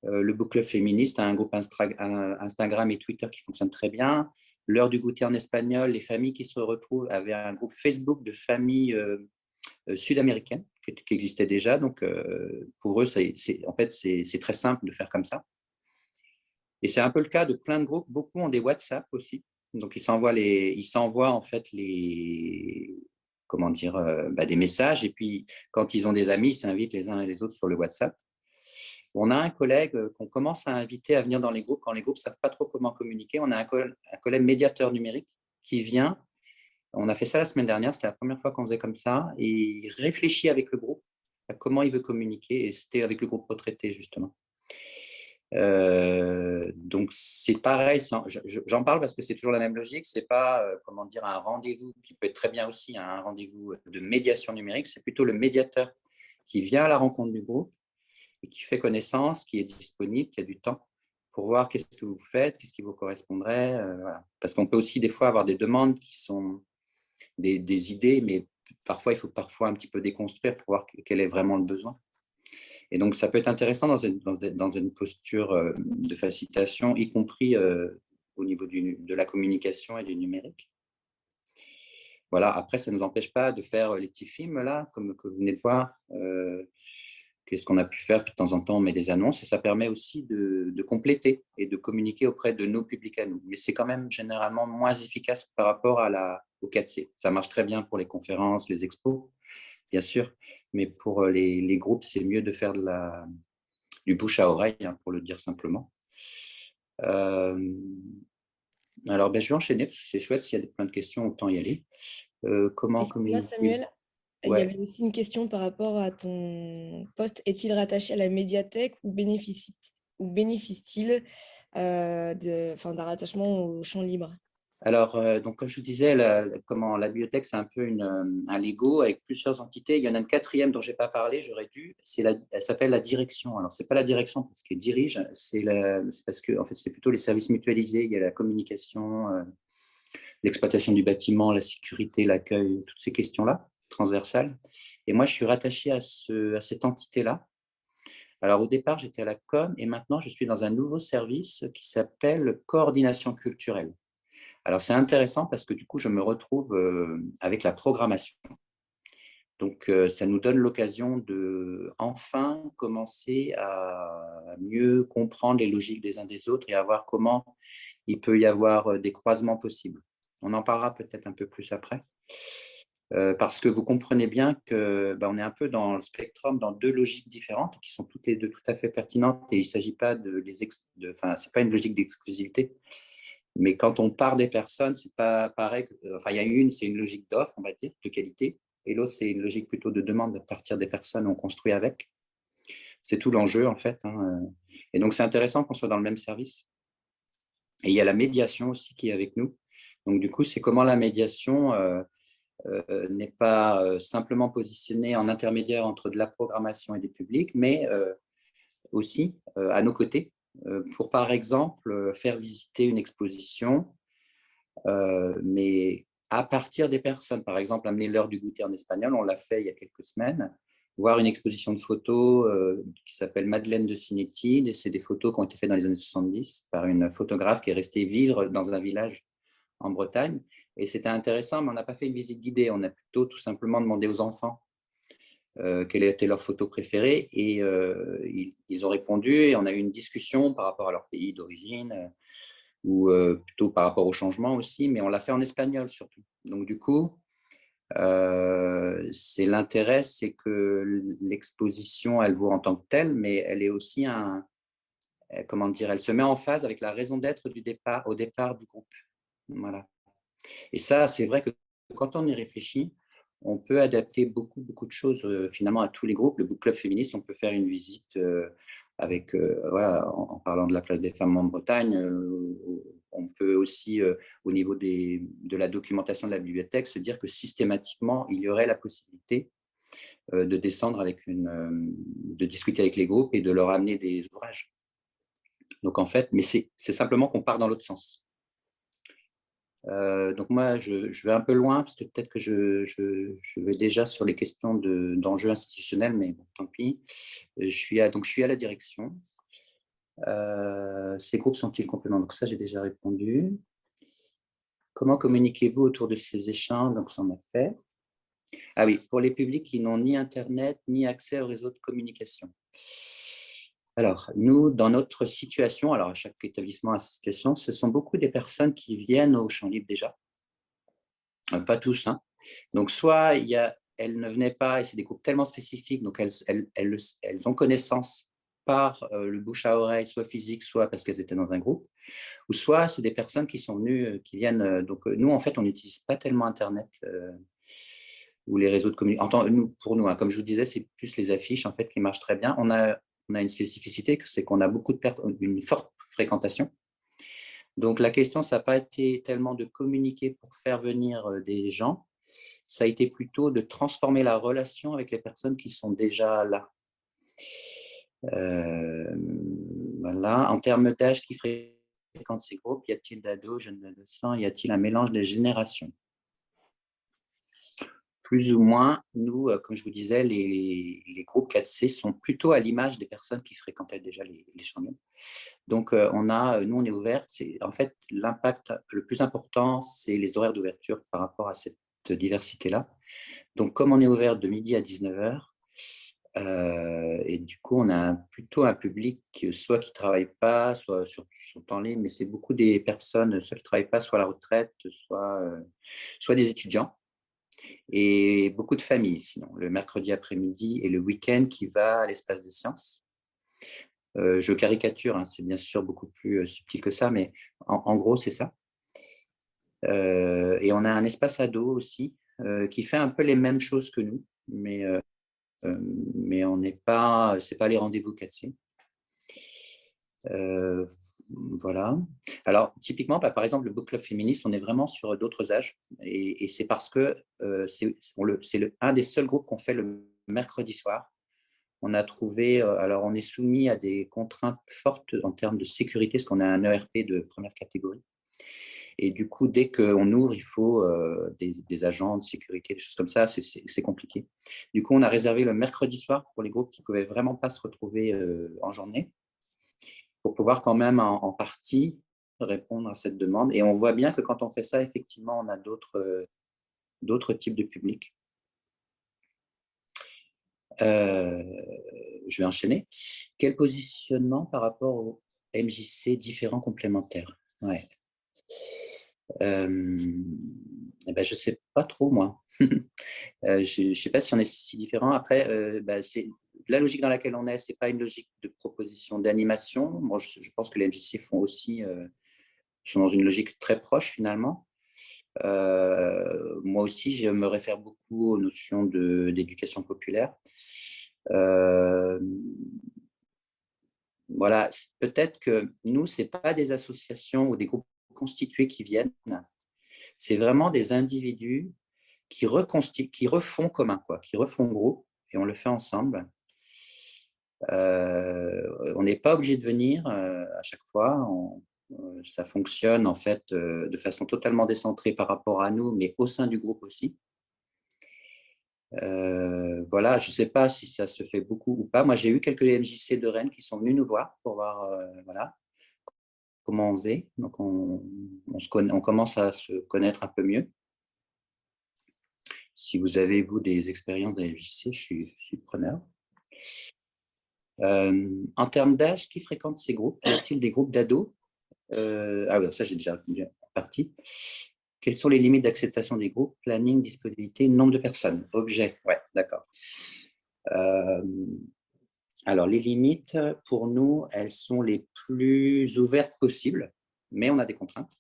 Le Book Club féministe a un groupe Instagram et Twitter qui fonctionne très bien. L'heure du goûter en espagnol, les familles qui se retrouvent avaient un groupe Facebook de familles sud-américaines qui existait déjà. Donc, pour eux, en fait, c'est très simple de faire comme ça. Et c'est un peu le cas de plein de groupes. Beaucoup ont des WhatsApp aussi. Donc, ils s'envoient en fait comment dire, des messages. Et puis, quand ils ont des amis, ils s'invitent les uns et les autres sur le WhatsApp. On a un collègue qu'on commence à inviter à venir dans les groupes quand les groupes ne savent pas trop comment communiquer. On a un collègue médiateur numérique qui vient. On a fait ça la semaine dernière, c'était la première fois qu'on faisait comme ça. Et il réfléchit avec le groupe à comment il veut communiquer. Et c'était avec le groupe retraité, justement. Donc, c'est pareil. J'en parle parce que c'est toujours la même logique. Ce n'est pas, comment dire, un rendez-vous qui peut être très bien aussi un rendez-vous de médiation numérique. C'est plutôt le médiateur qui vient à la rencontre du groupe et qui fait connaissance, qui est disponible, qui a du temps pour voir qu'est-ce que vous faites, qu'est-ce qui vous correspondrait. Voilà. Parce qu'on peut aussi des fois avoir des demandes qui sont des idées, mais parfois, il faut un petit peu déconstruire pour voir quel est vraiment le besoin. Et donc, ça peut être intéressant dans une posture de facilitation, y compris au niveau de la communication et du numérique. Voilà. Après, ça ne nous empêche pas de faire les petits films, là, comme que vous venez de voir. Qu'est-ce qu'on a pu faire? Puis de temps en temps, on met des annonces et ça permet aussi de compléter et de communiquer auprès de nos publics à nous. Mais c'est quand même généralement moins efficace par rapport au 4C. Ça marche très bien pour les conférences, les expos, bien sûr, mais pour les groupes, c'est mieux de faire du bouche à oreille, hein, pour le dire simplement. Alors, je vais enchaîner parce que c'est chouette. S'il y a plein de questions, autant y aller. Comment communiquer? Samuel, il y Ouais. avait aussi une question par rapport à ton poste. Est-il rattaché à la médiathèque ou bénéficie-t-il d'un rattachement au champ libre? Alors, donc, comme je vous disais, la bibliothèque, c'est un peu un Lego avec plusieurs entités. Il y en a une quatrième dont je n'ai pas parlé, j'aurais dû. Elle s'appelle la direction. Alors, ce n'est pas la direction parce qu'elle dirige, c'est parce que en fait, c'est plutôt les services mutualisés. Il y a la communication, l'exploitation du bâtiment, la sécurité, l'accueil, toutes ces questions-là, transversales. Et moi, je suis rattaché à cette entité-là. Alors, au départ, j'étais à la com et maintenant, je suis dans un nouveau service qui s'appelle coordination culturelle. Alors, c'est intéressant parce que du coup, je me retrouve avec la programmation. Donc, ça nous donne l'occasion de enfin commencer à mieux comprendre les logiques des uns des autres et à voir comment il peut y avoir des croisements possibles. On en parlera peut-être un peu plus après. Parce que vous comprenez bien qu'on est un peu dans le spectrum, dans deux logiques différentes qui sont toutes les deux tout à fait pertinentes et il ne s'agit pas c'est pas une logique d'exclusivité. Mais quand on part des personnes, c'est pas pareil. Il y a c'est une logique d'offre, on va dire, de qualité, et l'autre, c'est une logique plutôt de demande. À partir des personnes, on construit avec. C'est tout l'enjeu, en fait. Hein. Et donc, c'est intéressant qu'on soit dans le même service. Et il y a la médiation aussi qui est avec nous. Donc, du coup, c'est comment la médiation n'est pas simplement positionnée en intermédiaire entre de la programmation et des publics, mais aussi à nos côtés, pour, par exemple, faire visiter une exposition, mais à partir des personnes. Par exemple, amener l'heure du goûter en espagnol, on l'a fait il y a quelques semaines, voir une exposition de photos qui s'appelle Madeleine de Cinétide, et c'est des photos qui ont été faites dans les années 70 par une photographe qui est restée vivre dans un village en Bretagne. Et c'était intéressant, mais on n'a pas fait une visite guidée, on a plutôt tout simplement demandé aux enfants quelle était leur photo préférée, et ils ont répondu, et on a eu une discussion par rapport à leur pays d'origine, ou plutôt par rapport au changement aussi, mais on l'a fait en espagnol surtout. Donc du coup, c'est l'intérêt, c'est que l'exposition, elle vaut en tant que telle, mais elle est aussi comment dire, elle se met en phase avec la raison d'être au départ du groupe. Voilà. Et ça, c'est vrai que quand on y réfléchit, on peut adapter beaucoup de choses finalement à tous les groupes. Le book club féministe, on peut faire une visite avec, en parlant de la place des femmes en Bretagne. On peut aussi, au niveau de la documentation de la bibliothèque, se dire que systématiquement, il y aurait la possibilité de descendre de discuter avec les groupes et de leur amener des ouvrages. Donc en fait, mais c'est simplement qu'on part dans l'autre sens. Donc moi, je vais un peu loin parce que peut-être que je vais déjà sur les questions d'enjeux institutionnels, mais bon, tant pis. Je suis à la direction. Ces groupes sont-ils complémentaires? Donc ça, j'ai déjà répondu. Comment communiquez-vous autour de ces échanges? Donc ça, on a fait. Ah oui, pour les publics qui n'ont ni Internet, ni accès au réseau de communication. Alors, nous, dans notre situation, alors chaque établissement a sa situation, ce sont beaucoup des personnes qui viennent au Champ Libre déjà. Pas tous, hein, Donc, soit elles ne venaient pas, et c'est des groupes tellement spécifiques, donc elles ont connaissance par le bouche à oreille, soit physique, soit parce qu'elles étaient dans un groupe, ou soit c'est des personnes qui sont venues, qui viennent. Donc, nous, en fait, on n'utilise pas tellement Internet ou les réseaux de communication. Pour nous, hein, comme je vous disais, c'est plus les affiches en fait qui marchent très bien. On a une spécificité, c'est qu'on a une forte fréquentation. Donc, la question, ça n'a pas été tellement de communiquer pour faire venir des gens, ça a été plutôt de transformer la relation avec les personnes qui sont déjà là. Voilà. En termes d'âge qui fréquentent ces groupes, y a-t-il d'ados, jeunes adolescents, y a-t-il un mélange des générations? Plus ou moins, nous, comme je vous disais, les groupes 4C sont plutôt à l'image des personnes qui fréquentaient déjà les champions. Donc, nous, on est ouvert. En fait, l'impact le plus important, c'est les horaires d'ouverture par rapport à cette diversité-là. Donc, comme on est ouvert de midi à 19h, et du coup, on a plutôt un public soit qui ne travaille pas, soit sur son temps libre, mais c'est beaucoup des personnes, soit qui ne travaillent pas, soit à la retraite, soit des étudiants. Et beaucoup de familles, sinon, le mercredi après-midi et le week-end qui va à l'espace des sciences. Je caricature, hein, c'est bien sûr beaucoup plus subtil que ça, mais en gros, c'est ça. Et on a un espace ado aussi qui fait un peu les mêmes choses que nous, mais on n'est pas, c'est pas les rendez-vous 4C. Voilà. Alors, typiquement, par exemple, le book club féministe, on est vraiment sur d'autres âges. Et c'est parce que c'est un des seuls groupes qu'on fait le mercredi soir. On a trouvé, alors on est soumis à des contraintes fortes en termes de sécurité, parce qu'on a un ERP de première catégorie. Et du coup, dès qu'on ouvre, il faut des agents de sécurité, des choses comme ça, c'est compliqué. Du coup, on a réservé le mercredi soir pour les groupes qui ne pouvaient vraiment pas se retrouver en journée, pour pouvoir quand même en partie répondre à cette demande. Et on voit bien que quand on fait ça, effectivement, on a d'autres types de publics. Je vais enchaîner. Quel positionnement par rapport au MJC différents complémentaires? Ouais. Je ne sais pas trop, moi. Je ne sais pas si on est si différent. Après, c'est la logique dans laquelle on est, ce n'est pas une logique de proposition d'animation. Moi, je pense que les MJC font aussi, sont dans une logique très proche finalement. Moi aussi, je me réfère beaucoup aux notions d'éducation populaire. Voilà, peut-être que nous, ce n'est pas des associations ou des groupes constitués qui viennent, c'est vraiment des individus qui refont commun, qui refont groupe, et on le fait ensemble. On n'est pas obligé de venir à chaque fois. Ça fonctionne en fait de façon totalement décentrée par rapport à nous, mais au sein du groupe aussi. Voilà, je ne sais pas si ça se fait beaucoup ou pas. Moi, j'ai eu quelques MJC de Rennes qui sont venus nous voir pour voir voilà, comment on faisait. Donc, on commence à se connaître un peu mieux. Si vous avez, vous, des expériences de MJC, je suis preneur. En termes d'âge, qui fréquente ces groupes? Y a-t-il des groupes d'ados? Ah oui, ça, j'ai déjà répondu en partie. Quelles sont les limites d'acceptation des groupes? Planning, disponibilité, nombre de personnes. Objet, ouais, d'accord. Alors, les limites, pour nous, elles sont les plus ouvertes possibles, mais on a des contraintes.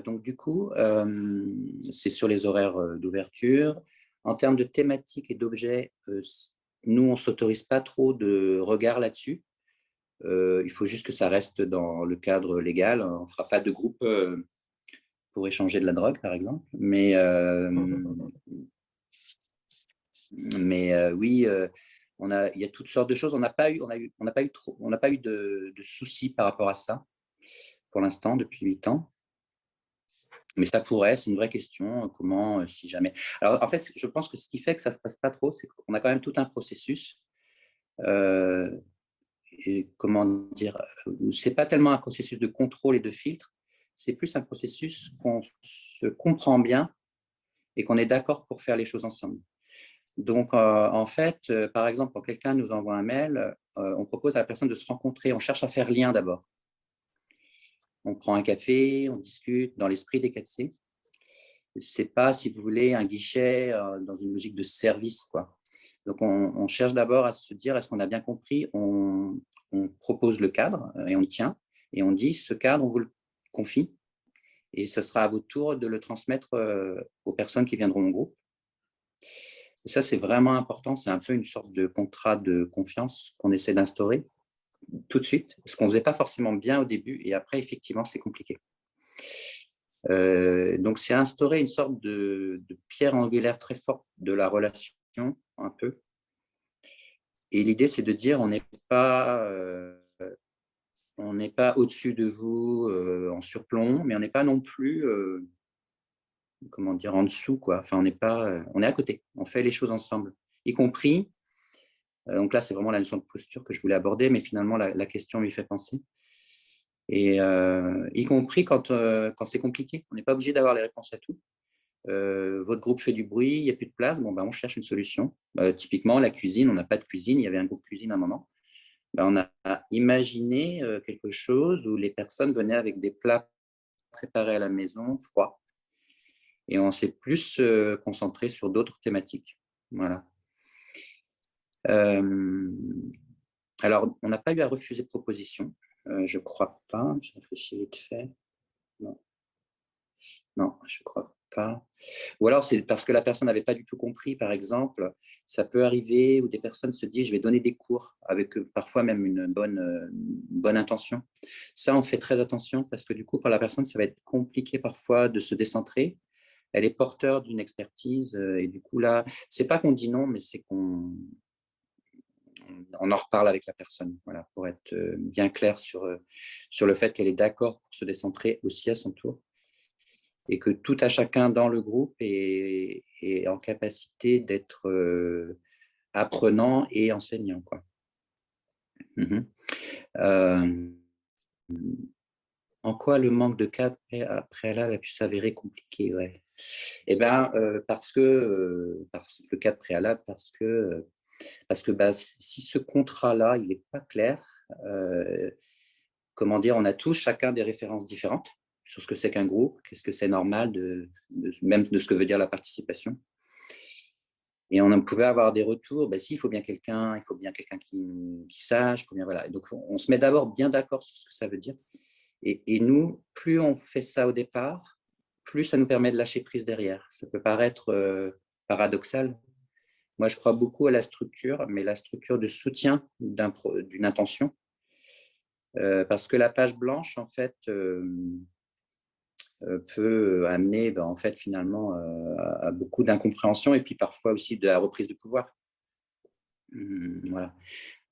Donc, du coup, c'est sur les horaires d'ouverture. En termes de thématiques et d'objets, nous, on ne s'autorise pas trop de regard là-dessus. Il faut juste que ça reste dans le cadre légal. On ne fera pas de groupe pour échanger de la drogue, par exemple. Mais oui, il y a toutes sortes de choses. On n'a pas eu de soucis par rapport à ça pour l'instant, depuis 8 ans. Mais ça pourrait, c'est une vraie question, comment, si jamais. Alors, en fait, je pense que ce qui fait que ça ne se passe pas trop, c'est qu'on a quand même tout un processus. Et comment dire, ce n'est pas tellement un processus de contrôle et de filtre, c'est plus un processus qu'on se comprend bien et qu'on est d'accord pour faire les choses ensemble. Donc, en fait, par exemple, quand quelqu'un nous envoie un mail, on propose à la personne de se rencontrer, on cherche à faire lien d'abord. On prend un café, on discute dans l'esprit des 4C. c'est pas, si vous voulez, un guichet dans une logique de service, quoi. Donc, on cherche d'abord à se dire, est-ce qu'on a bien compris? On propose le cadre et on y tient. Et on dit, ce cadre, on vous le confie. Et ce sera à votre tour de le transmettre aux personnes qui viendront au groupe. Et ça, c'est vraiment important. C'est un peu une sorte de contrat de confiance qu'on essaie d'instaurer tout de suite, ce qu'on ne faisait pas forcément bien au début. Et après, effectivement, c'est compliqué. Donc, c'est instaurer une sorte de pierre angulaire très forte de la relation, un peu. Et l'idée, c'est de dire, on n'est pas au-dessus de vous en surplomb, mais on n'est pas non plus, comment dire, en dessous, quoi. Enfin, on est à côté. On fait les choses ensemble, y compris. Donc là, c'est vraiment la notion de posture que je voulais aborder, mais finalement, la question lui fait penser. Et y compris quand c'est compliqué. On n'est pas obligé d'avoir les réponses à tout. Votre groupe fait du bruit, il n'y a plus de place, bon, ben, on cherche une solution. Typiquement, la cuisine, on n'a pas de cuisine, il y avait un groupe cuisine à un moment. Ben, on a imaginé quelque chose où les personnes venaient avec des plats préparés à la maison, froids. Et on s'est plus concentré sur d'autres thématiques. Voilà. Alors, on n'a pas eu à refuser de proposition. Je ne crois pas. Je réfléchis vite fait. Non, je ne crois pas. Ou alors, c'est parce que la personne n'avait pas du tout compris, par exemple. Ça peut arriver où des personnes se disent, je vais donner des cours, avec parfois même une bonne intention. Ça, on fait très attention parce que du coup, pour la personne, ça va être compliqué parfois de se décentrer. Elle est porteur d'une expertise et du coup, là, c'est pas qu'on dit non, mais c'est qu'on en reparle avec la personne, voilà, pour être bien clair sur le fait qu'elle est d'accord pour se décentrer aussi à son tour. Et que tout à chacun dans le groupe est en capacité d'être apprenant et enseignant, quoi. En quoi le manque de cadre préalable a pu s'avérer compliqué? Ouais. Eh bien, parce que le cadre préalable, parce que bah, si ce contrat-là, il n'est pas clair, comment dire, on a tous chacun des références différentes sur ce que c'est qu'un groupe, qu'est-ce que c'est normal, même de ce que veut dire la participation. Et on pouvait avoir des retours, ben, il faut bien quelqu'un qui sache, voilà. Donc, on se met d'abord bien d'accord sur ce que ça veut dire. Et nous, plus on fait ça au départ, plus ça nous permet de lâcher prise derrière. Ça peut paraître paradoxal. Moi, je crois beaucoup à la structure, mais la structure de soutien d'une intention. Parce que la page blanche, en fait, peut amener en fait, finalement à beaucoup d'incompréhension et puis parfois aussi de la reprise de pouvoir. Voilà.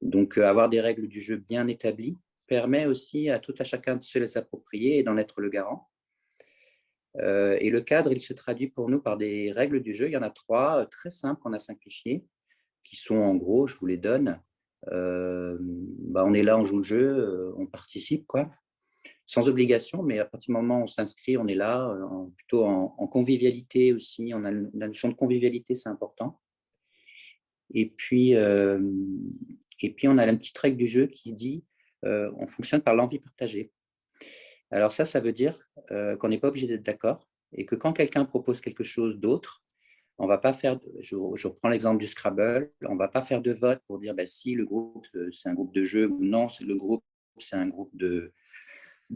Donc, avoir des règles du jeu bien établies permet aussi à tout à chacun de se les approprier et d'en être le garant. Et le cadre, il se traduit pour nous par des règles du jeu. Il y en a 3 très simples qu'on a simplifiées, qui sont en gros, je vous les donne. On est là, on joue le jeu, on participe, quoi. Sans obligation, mais à partir du moment où on s'inscrit, on est là, plutôt en convivialité aussi. On a la notion de convivialité, c'est important. Et puis, on a la petite règle du jeu qui dit on fonctionne par l'envie partagée. Alors ça veut dire qu'on n'est pas obligé d'être d'accord et que quand quelqu'un propose quelque chose d'autre, on va pas faire, je reprends l'exemple du Scrabble, on ne va pas faire de vote pour dire si le groupe, c'est un groupe de jeu ou non, le groupe, c'est un groupe de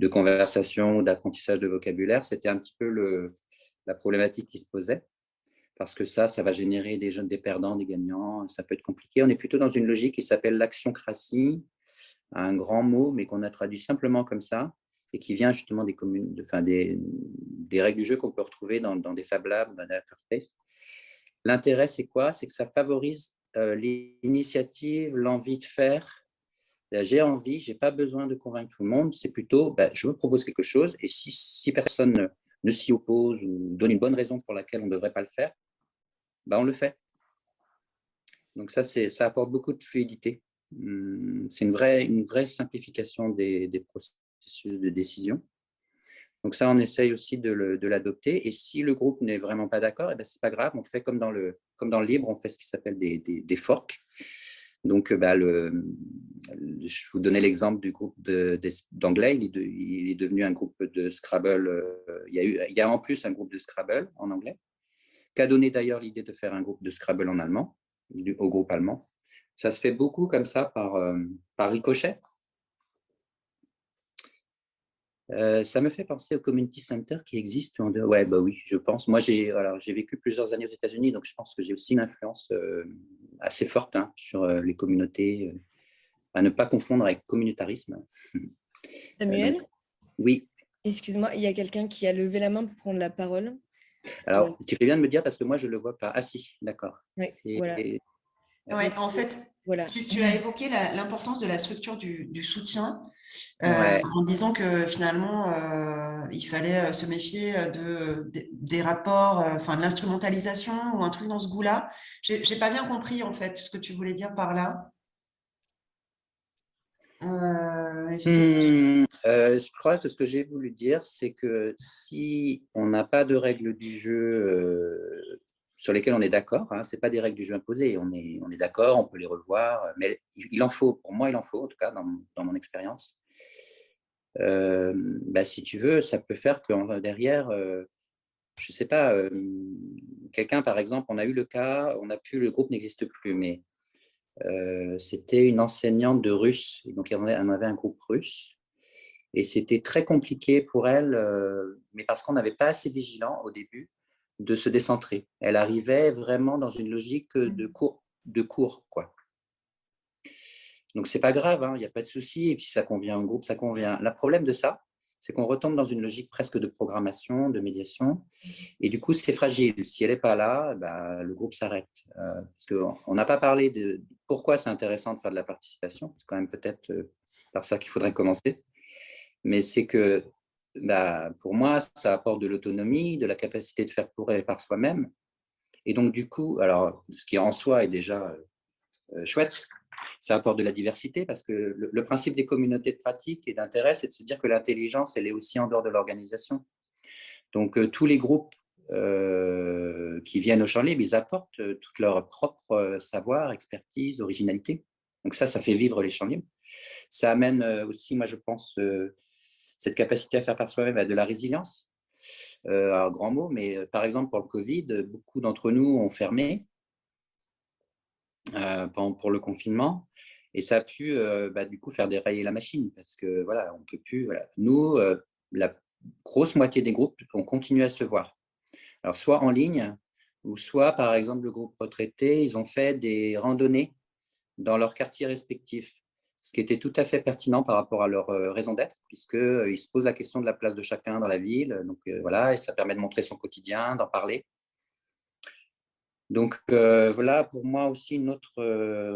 conversation ou d'apprentissage de vocabulaire. C'était un petit peu la problématique qui se posait. Parce que ça va générer des perdants, des gagnants. Ça peut être compliqué. On est plutôt dans une logique qui s'appelle l'actioncratie, un grand mot, mais qu'on a traduit simplement comme ça, et qui vient justement des règles du jeu qu'on peut retrouver dans des Fab Labs, dans des Hackerspace. L'intérêt, c'est quoi? C'est que ça favorise l'initiative, l'envie de faire. J'ai envie, je n'ai pas besoin de convaincre tout le monde. C'est plutôt, je me propose quelque chose, et si personne ne s'y oppose ou donne une bonne raison pour laquelle on ne devrait pas le faire, on le fait. Donc ça apporte beaucoup de fluidité. C'est une vraie simplification des processus de décision. Donc ça, on essaye aussi de l'adopter. Et si le groupe n'est vraiment pas d'accord, ce n'est pas grave. On fait comme dans le livre, on fait ce qui s'appelle des forks. Donc, je vous donnais l'exemple du groupe d'anglais. Il est devenu un groupe de Scrabble. Il y a en plus un groupe de Scrabble en anglais, qui a donné d'ailleurs l'idée de faire un groupe de Scrabble en allemand, au groupe allemand. Ça se fait beaucoup comme ça par ricochet. Ça me fait penser au community center qui existe. Ouais, bah oui, je pense. Moi, j'ai vécu plusieurs années aux États-Unis, donc je pense que j'ai aussi une influence assez forte sur les communautés, à ne pas confondre avec communautarisme. Samuel, oui. Excuse-moi, il y a quelqu'un qui a levé la main pour prendre la parole. Alors, tu fais bien de me dire parce que moi, je ne le vois pas. Ah si, d'accord. Oui, voilà. Ouais, en fait, voilà. Tu as évoqué l'importance de la structure du soutien Ouais. en disant que finalement, il fallait se méfier des rapports, de l'instrumentalisation ou un truc dans ce goût-là. J'ai pas bien compris en fait ce que tu voulais dire par là. Je crois que ce que j'ai voulu dire, c'est que si on n'a pas de règles du jeu sur lesquelles on est d'accord, ce n'est pas des règles du jeu imposées, on est d'accord, on peut les revoir, mais il en faut, pour moi, il en faut, en tout cas, dans mon expérience. Si tu veux, ça peut faire que derrière, je ne sais pas, quelqu'un, par exemple, on a eu le cas, le groupe n'existe plus, mais c'était une enseignante de russe, donc on avait un groupe russe, et c'était très compliqué pour elle, mais parce qu'on n'avait pas assez vigilant au début, de se décentrer. Elle arrivait vraiment dans une logique de cours, quoi. Donc, c'est pas grave, il n'y a pas de souci, et puis ça convient au groupe, ça convient. Le problème de ça, c'est qu'on retombe dans une logique presque de programmation, de médiation, et du coup, c'est fragile. Si elle n'est pas là, le groupe s'arrête. Parce qu'on n'a pas parlé de pourquoi c'est intéressant de faire de la participation, c'est quand même peut-être par ça qu'il faudrait commencer, mais c'est que pour moi, ça apporte de l'autonomie, de la capacité de faire pour et par soi-même, et donc du coup, alors, ce qui en soi est déjà chouette, ça apporte de la diversité parce que le principe des communautés de pratique et d'intérêt, c'est de se dire que l'intelligence, elle est aussi en dehors de l'organisation. Donc, tous les groupes qui viennent au Champ Libre, ils apportent tout leur propre savoir, expertise, originalité. Donc ça fait vivre les Champs Libres. Ça amène aussi, moi, je pense, cette capacité à faire par soi-même à de la résilience. Alors, grand mot, mais par exemple, pour le Covid, beaucoup d'entre nous ont fermé pour le confinement, et ça a pu du coup faire dérailler la machine parce que voilà, on peut plus. Voilà. Nous, la grosse moitié des groupes ont continué à se voir. Alors soit en ligne, ou soit par exemple le groupe retraité, ils ont fait des randonnées dans leurs quartiers respectifs, ce qui était tout à fait pertinent par rapport à leur raison d'être, puisqu'ils se posent la question de la place de chacun dans la ville. Donc voilà, et ça permet de montrer son quotidien, d'en parler. Donc voilà, pour moi aussi, une autre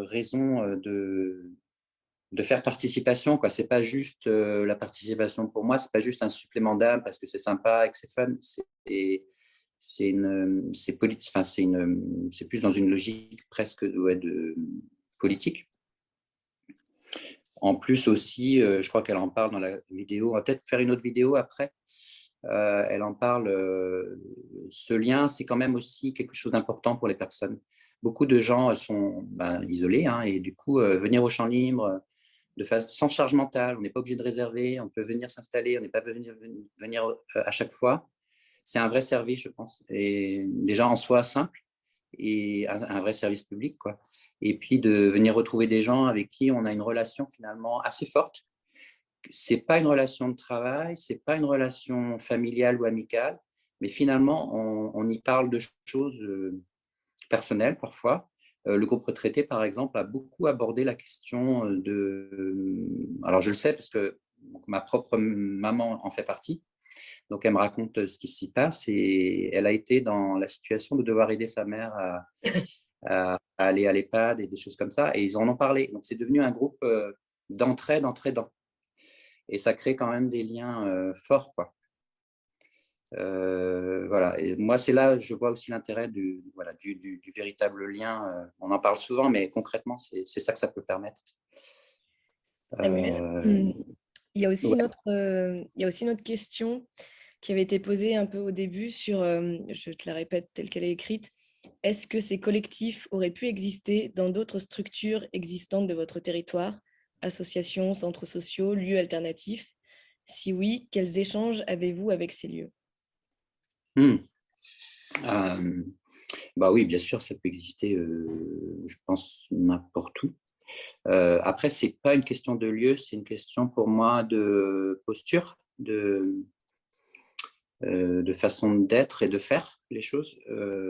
raison de faire participation. Ce n'est pas juste la participation pour moi, ce n'est pas juste un supplément d'âme parce que c'est sympa et que c'est fun. C'est plus dans une logique presque de politique. En plus aussi, je crois qu'elle en parle dans la vidéo. On va peut-être faire une autre vidéo après. Elle en parle. Ce lien, c'est quand même aussi quelque chose d'important pour les personnes. Beaucoup de gens sont isolés et du coup, venir au Champ Libre sans charge mentale, on n'est pas obligé de réserver, on peut venir s'installer, on n'est pas venir à chaque fois. C'est un vrai service, je pense, et déjà en soi simple et un vrai service public, quoi. Et puis de venir retrouver des gens avec qui on a une relation finalement assez forte. C'est pas une relation de travail, c'est pas une relation familiale ou amicale, mais finalement on y parle de choses personnelles parfois. Le groupe retraité, par exemple, a beaucoup abordé la question alors je le sais parce que ma propre maman en fait partie, donc elle me raconte ce qui s'y passe et elle a été dans la situation de devoir aider sa mère à aller à l'EHPAD et des choses comme ça, et ils en ont parlé. Donc c'est devenu un groupe d'entraide. Et ça crée quand même des liens forts, quoi. Voilà. Et moi, c'est là, je vois aussi l'intérêt du véritable lien. On en parle souvent, mais concrètement, c'est ça que ça peut permettre. Samuel, il y a aussi ouais. une autre question qui avait été posée un peu au début sur, je te la répète telle qu'elle est écrite, est-ce que ces collectifs auraient pu exister dans d'autres structures existantes de votre territoire, associations, centres sociaux, lieux alternatifs? Si oui, quels échanges avez-vous avec ces lieux? Hmm. Bah oui, bien sûr, ça peut exister, je pense, n'importe où. Après, ce n'est pas une question de lieu, c'est une question pour moi de posture, de façon d'être et de faire les choses.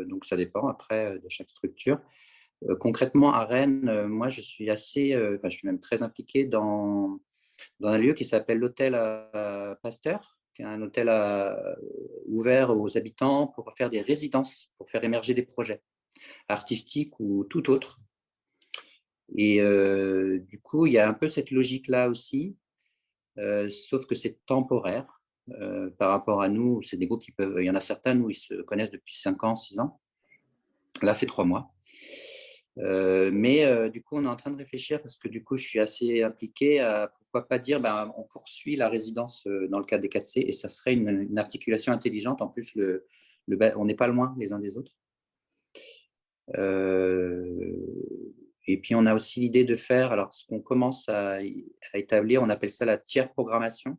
Donc, ça dépend après de chaque structure. Concrètement, à Rennes, moi, je suis je suis même très impliqué dans un lieu qui s'appelle l'hôtel Pasteur, qui est un hôtel ouvert aux habitants pour faire des résidences, pour faire émerger des projets artistiques ou tout autre. Et du coup, il y a un peu cette logique-là aussi, sauf que c'est temporaire. Par rapport à nous, c'est des groupes il y en a certains, nous, ils se connaissent depuis 5 ans, 6 ans. Là, c'est 3 mois. Mais du coup, on est en train de réfléchir parce que du coup, je suis assez impliqué à pourquoi pas dire, on poursuit la résidence dans le cadre des 4C et ça serait une articulation intelligente. En plus, on n'est pas loin les uns des autres. Et puis, on a aussi l'idée de faire, alors ce qu'on commence à établir, on appelle ça la tiers programmation.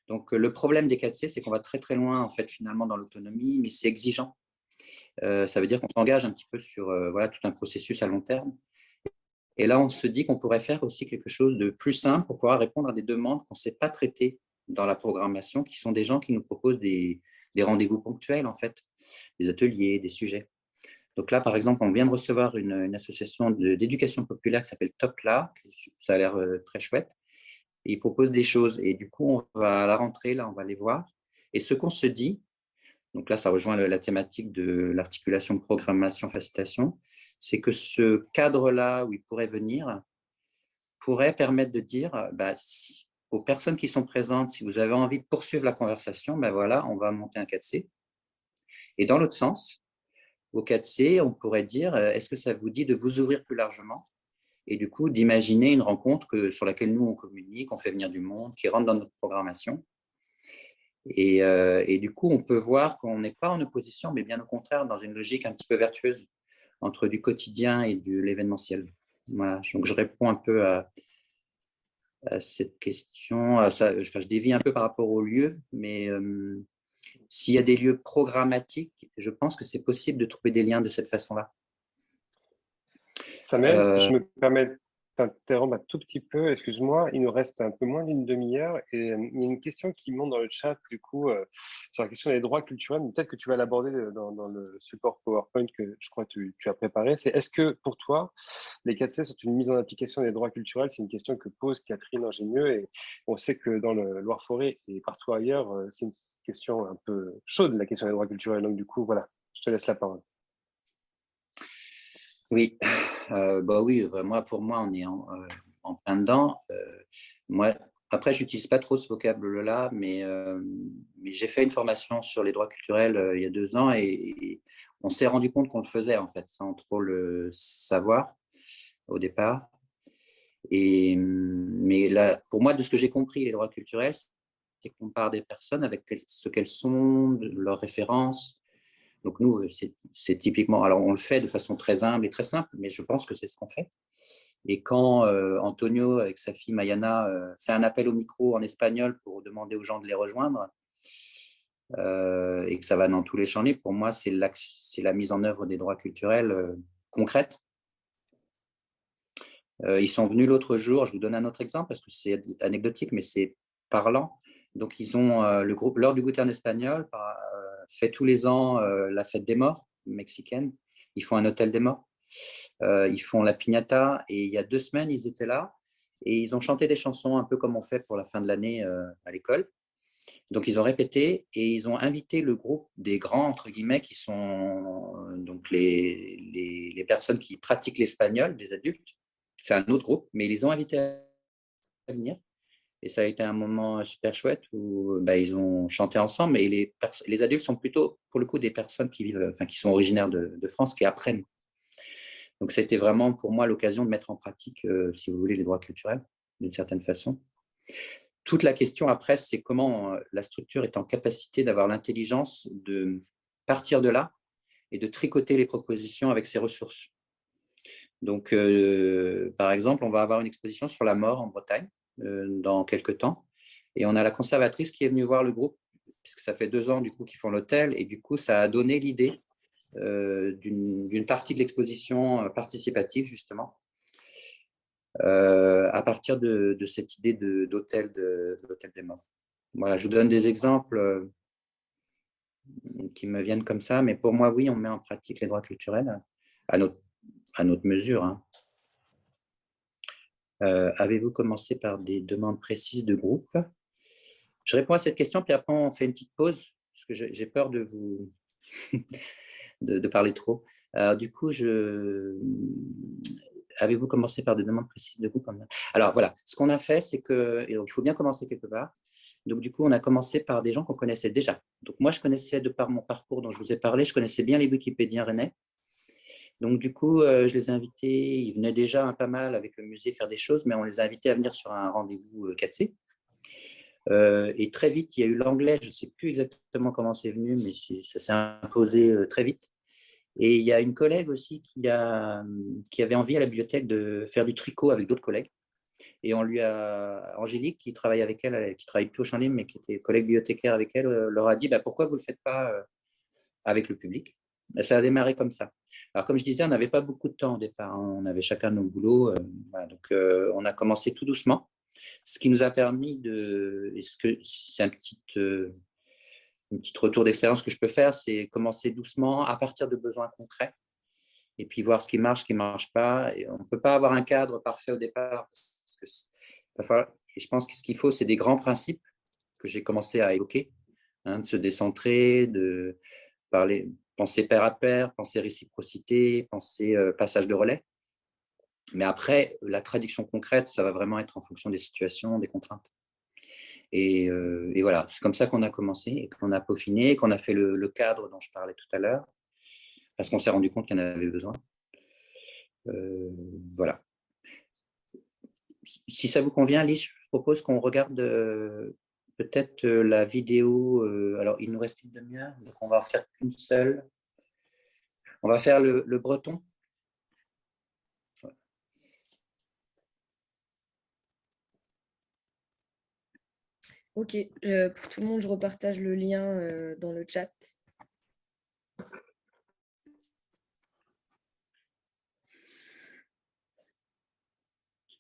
Donc, le problème des 4C, c'est qu'on va très, très loin, en fait, finalement, dans l'autonomie, mais c'est exigeant. Ça veut dire qu'on s'engage un petit peu sur voilà, tout un processus à long terme. Et là, on se dit qu'on pourrait faire aussi quelque chose de plus simple pour pouvoir répondre à des demandes qu'on ne sait pas traiter dans la programmation, qui sont des gens qui nous proposent des rendez-vous ponctuels, en fait, des ateliers, des sujets. Donc là, par exemple, on vient de recevoir une association d'éducation populaire qui s'appelle Topla, ça a l'air très chouette, et ils proposent des choses. Et du coup, on va à la rentrée, là, on va les voir. Et ce qu'on se dit, donc là, ça rejoint la thématique de l'articulation programmation-facilitation, c'est que ce cadre-là où ils pourraient venir pourrait permettre de dire aux personnes qui sont présentes, si vous avez envie de poursuivre la conversation, voilà, on va monter un 4C. Et dans l'autre sens, au 4C, on pourrait dire, est-ce que ça vous dit de vous ouvrir plus largement et du coup d'imaginer une rencontre sur laquelle nous, on communique, on fait venir du monde, qui rentre dans notre programmation. Et du coup, on peut voir qu'on n'est pas en opposition, mais bien au contraire, dans une logique un petit peu vertueuse entre du quotidien et de l'événementiel. Voilà, donc je réponds un peu à cette question. Je dévie un peu par rapport aux lieux, mais s'il y a des lieux programmatiques, je pense que c'est possible de trouver des liens de cette façon-là. Samuel, je me permets de t'interrompre un tout petit peu, excuse-moi, il nous reste un peu moins d'une demi-heure et il y a une question qui monte dans le chat du coup sur la question des droits culturels, mais peut-être que tu vas l'aborder dans le support PowerPoint que je crois que tu as préparé. C'est est-ce que pour toi, les 4C sont une mise en application des droits culturels? C'est une question que pose Catherine Ingénieux et on sait que dans le Loir-Forêt et partout ailleurs, c'est une question un peu chaude, la question des droits culturels. Donc du coup, voilà, je te laisse la parole. Oui, oui, moi, pour moi, on est en plein dedans. Moi, après, je n'utilise pas trop ce vocable-là, mais j'ai fait une formation sur les droits culturels il y a 2 ans et on s'est rendu compte qu'on le faisait, en fait, sans trop le savoir au départ. Mais là, pour moi, de ce que j'ai compris, les droits culturels, c'est qu'on part des personnes avec ce qu'elles sont, leurs références. Donc nous, c'est typiquement, alors on le fait de façon très humble et très simple, mais je pense que c'est ce qu'on fait. Et quand Antonio, avec sa fille Mayana, fait un appel au micro en espagnol pour demander aux gens de les rejoindre, et que ça va dans tous les champs libres, pour moi, c'est la mise en œuvre des droits culturels concrète. Ils sont venus l'autre jour, je vous donne un autre exemple parce que c'est anecdotique, mais c'est parlant. Donc, ils ont le groupe, lors du goûter en espagnol, fait tous les ans la fête des morts mexicaine. Ils font un hôtel des morts. Ils font la piñata. Et il y a 2 semaines, ils étaient là et ils ont chanté des chansons un peu comme on fait pour la fin de l'année à l'école. Donc, ils ont répété et ils ont invité le groupe des grands, entre guillemets, qui sont donc les personnes qui pratiquent l'espagnol, des adultes. C'est un autre groupe, mais ils les ont invités à venir. Et ça a été un moment super chouette où ils ont chanté ensemble. Et les adultes sont plutôt, pour le coup, des personnes qui sont originaires de France, qui apprennent. Donc, ça a été vraiment pour moi l'occasion de mettre en pratique, si vous voulez, les droits culturels, d'une certaine façon. Toute la question après, c'est comment la structure est en capacité d'avoir l'intelligence de partir de là et de tricoter les propositions avec ces ressources. Donc, par exemple, on va avoir une exposition sur la mort en Bretagne dans quelques temps. Et on a la conservatrice qui est venue voir le groupe, puisque ça fait 2 ans du coup qu'ils font l'hôtel. Et du coup, ça a donné l'idée d'une partie de l'exposition participative, justement, à partir de cette idée d'hôtel des morts. Voilà, je vous donne des exemples qui me viennent comme ça, mais pour moi, oui, on met en pratique les droits culturels à notre mesure. Hein. Avez-vous commencé par des demandes précises de groupe? Je réponds à cette question, puis après on fait une petite pause, parce que j'ai peur de vous de parler trop. Alors, du coup, avez-vous commencé par des demandes précises de groupe? Alors voilà, ce qu'on a fait, c'est que, et donc, il faut bien commencer quelque part. Donc du coup, on a commencé par des gens qu'on connaissait déjà. Donc moi, je connaissais, de par mon parcours dont je vous ai parlé, je connaissais bien les Wikipédiens rennais. Donc du coup, je les ai invités, ils venaient déjà pas mal avec le musée faire des choses, mais on les a invités à venir sur un rendez-vous 4C. Et très vite, il y a eu l'anglais, je ne sais plus exactement comment c'est venu, mais ça s'est imposé très vite. Et il y a une collègue aussi qui avait envie à la bibliothèque de faire du tricot avec d'autres collègues. Et on lui a, Angélique, qui travaille avec elle, qui travaille plus au Champ Libre, mais qui était collègue bibliothécaire avec elle, leur a dit pourquoi vous ne le faites pas avec le public? Ça a démarré comme ça. Alors, comme je disais, on n'avait pas beaucoup de temps au départ. Hein. On avait chacun nos boulots. Voilà. Donc, on a commencé tout doucement, ce qui nous a permis de. C'est une petite retour d'expérience que je peux faire, c'est commencer doucement à partir de besoins concrets et puis voir ce qui ne marche pas. Et on ne peut pas avoir un cadre parfait au départ. Et je pense que ce qu'il faut, c'est des grands principes que j'ai commencé à évoquer, hein, de se décentrer, de penser pair à pair, penser réciprocité, penser passage de relais. Mais après, la traduction concrète, ça va vraiment être en fonction des situations, des contraintes. Et voilà, c'est comme ça qu'on a commencé, et qu'on a peaufiné, qu'on a fait le cadre dont je parlais tout à l'heure, parce qu'on s'est rendu compte qu'il y en avait besoin. Voilà. Si ça vous convient, Alice, je propose qu'on regarde peut-être la vidéo. Alors, il nous reste une demi-heure, donc on va en faire qu'une seule. On va faire le breton. Ok, pour tout le monde, je repartage le lien dans le chat.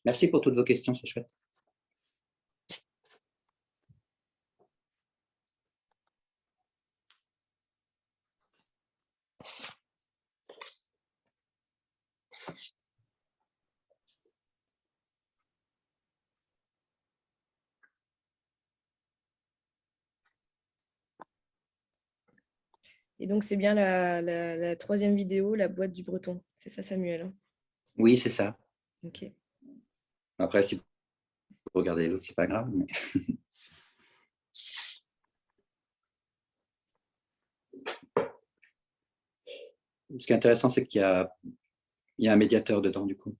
Merci pour toutes vos questions, c'est chouette. Et donc, c'est bien la troisième vidéo, la boîte du breton. C'est ça, Samuel? Hein? Oui, c'est ça. Ok. Après, si vous regardez l'autre, c'est pas grave. Mais... Ce qui est intéressant, c'est qu'il y a un médiateur dedans, du coup.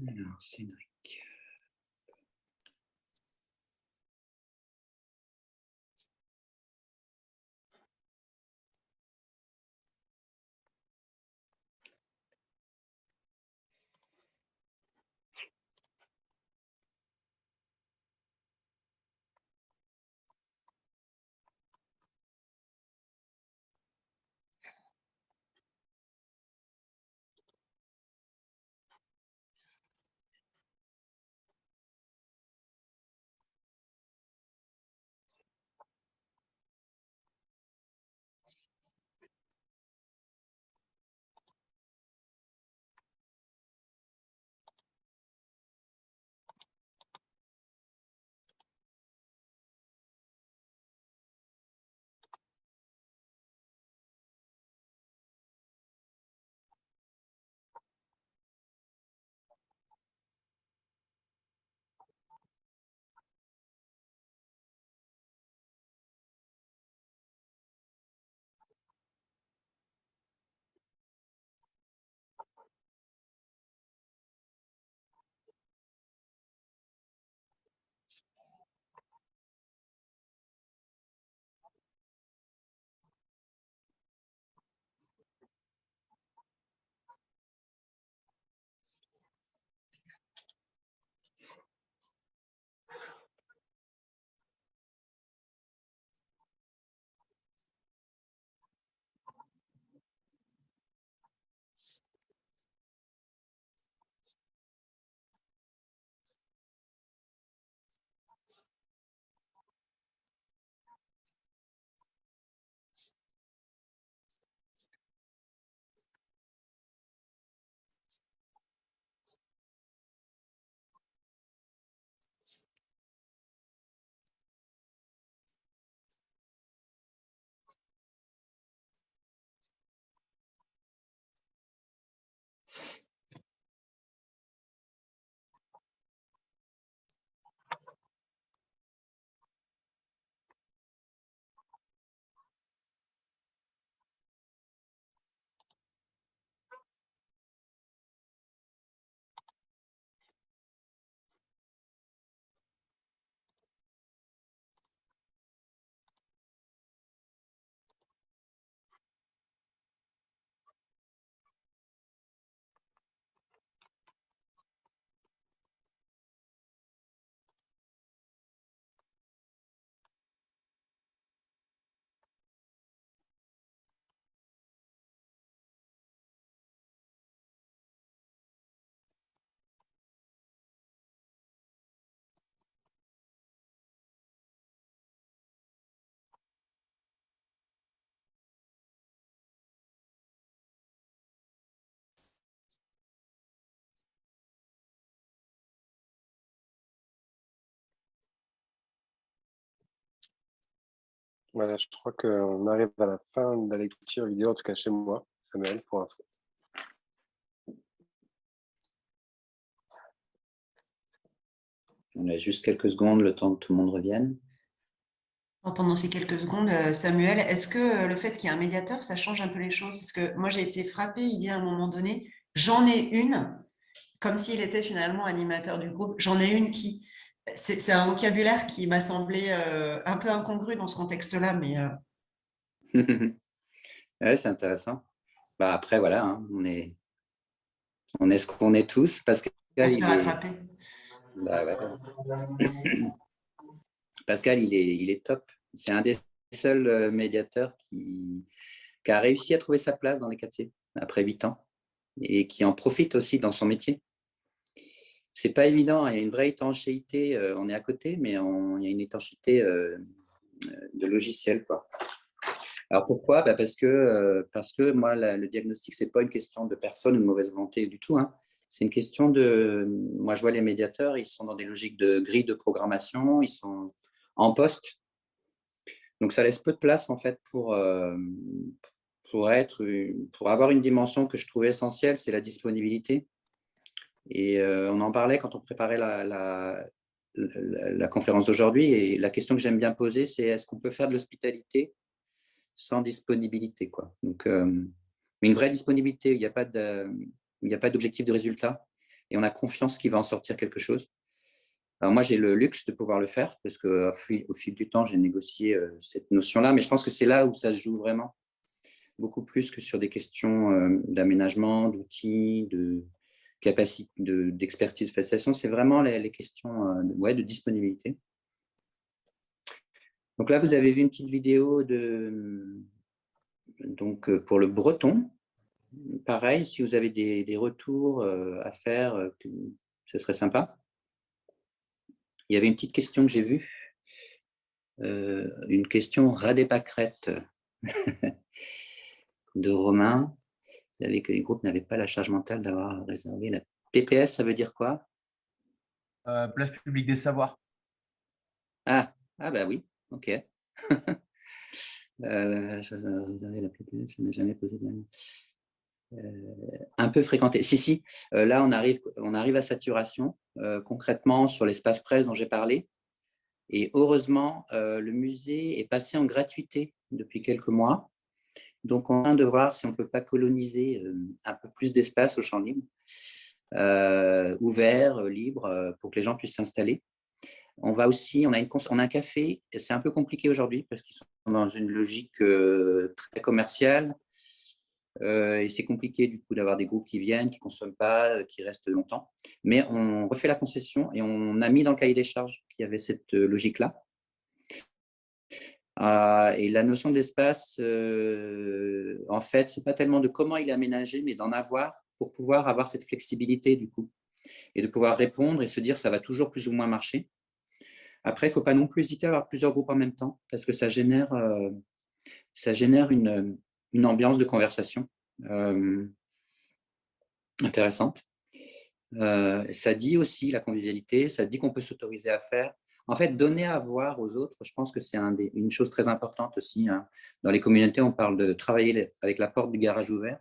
Alors, Cédric. Voilà, je crois qu'on arrive à la fin de la lecture vidéo, en tout cas chez moi, Samuel, pour info. On a juste quelques secondes, le temps que tout le monde revienne. Pendant ces quelques secondes, Samuel, est-ce que le fait qu'il y ait un médiateur, ça change un peu les choses? Parce que moi, j'ai été frappée il y a un moment donné, j'en ai une, comme s'il était finalement animateur du groupe, j'en ai une qui, c'est un vocabulaire qui m'a semblé un peu incongru dans ce contexte-là, mais Ouais, c'est intéressant. Bah, après, voilà, hein, on est ce qu'on est tous. Pascal, on se fait il est, rattraper. bah, ouais. Pascal, il est top. C'est un des seuls médiateurs qui a réussi à trouver sa place dans les quartiers après 8 ans et qui en profite aussi dans son métier. C'est pas évident, il y a une vraie étanchéité, on est à côté, mais il y a une étanchéité de logiciel, quoi. Alors pourquoi? Bah parce que moi, le diagnostic, c'est pas une question de personne ou de mauvaise volonté du tout, hein. C'est une question de… Moi, je vois les médiateurs, ils sont dans des logiques de grille de programmation, ils sont en poste. Donc, ça laisse peu de place, en fait, pour avoir une dimension que je trouvais essentielle, c'est la disponibilité. Et on en parlait quand on préparait la conférence d'aujourd'hui. Et la question que j'aime bien poser, c'est est-ce qu'on peut faire de l'hospitalité sans disponibilité, quoi. Donc, une vraie disponibilité, il n'y a pas d'objectif de résultat et on a confiance qu'il va en sortir quelque chose. Alors moi, j'ai le luxe de pouvoir le faire parce qu'au fil du temps, j'ai négocié cette notion-là, mais je pense que c'est là où ça se joue vraiment, beaucoup plus que sur des questions d'aménagement, d'outils, de capacité, d'expertise de facilitation. C'est vraiment les questions de disponibilité. Donc là, vous avez vu une petite vidéo pour le breton. Pareil, si vous avez des retours à faire, ce serait sympa. Il y avait une petite question que j'ai vue, une question ras des pâquerettes de Romain. Vous savez que les groupes n'avaient pas la charge mentale d'avoir réservé la PPS, ça veut dire quoi? Place publique des savoirs. Ah bah oui, ok. La PPS, ça n'a jamais posé de… un peu fréquenté. Si, là, on arrive à saturation, concrètement, sur l'espace presse dont j'ai parlé. Et heureusement, le musée est passé en gratuité depuis quelques mois. Donc, on vient de voir si on ne peut pas coloniser un peu plus d'espace au champ libre, ouvert, libre, pour que les gens puissent s'installer. On a un café, et c'est un peu compliqué aujourd'hui parce qu'ils sont dans une logique très commerciale. Et c'est compliqué du coup d'avoir des groupes qui viennent, qui ne consomment pas, qui restent longtemps. Mais on refait la concession et on a mis dans le cahier des charges qu'il y avait cette logique-là. Et la notion d'espace, en fait, ce n'est pas tellement de comment il est aménagé, mais d'en avoir pour pouvoir avoir cette flexibilité du coup et de pouvoir répondre et se dire ça va toujours plus ou moins marcher. Après, il ne faut pas non plus hésiter à avoir plusieurs groupes en même temps parce que ça génère une ambiance de conversation intéressante. Ça dit aussi la convivialité, ça dit qu'on peut s'autoriser à faire. En fait, donner à voir aux autres, je pense que c'est une chose très importante aussi, hein. Dans les communautés, on parle de travailler avec la porte du garage ouvert.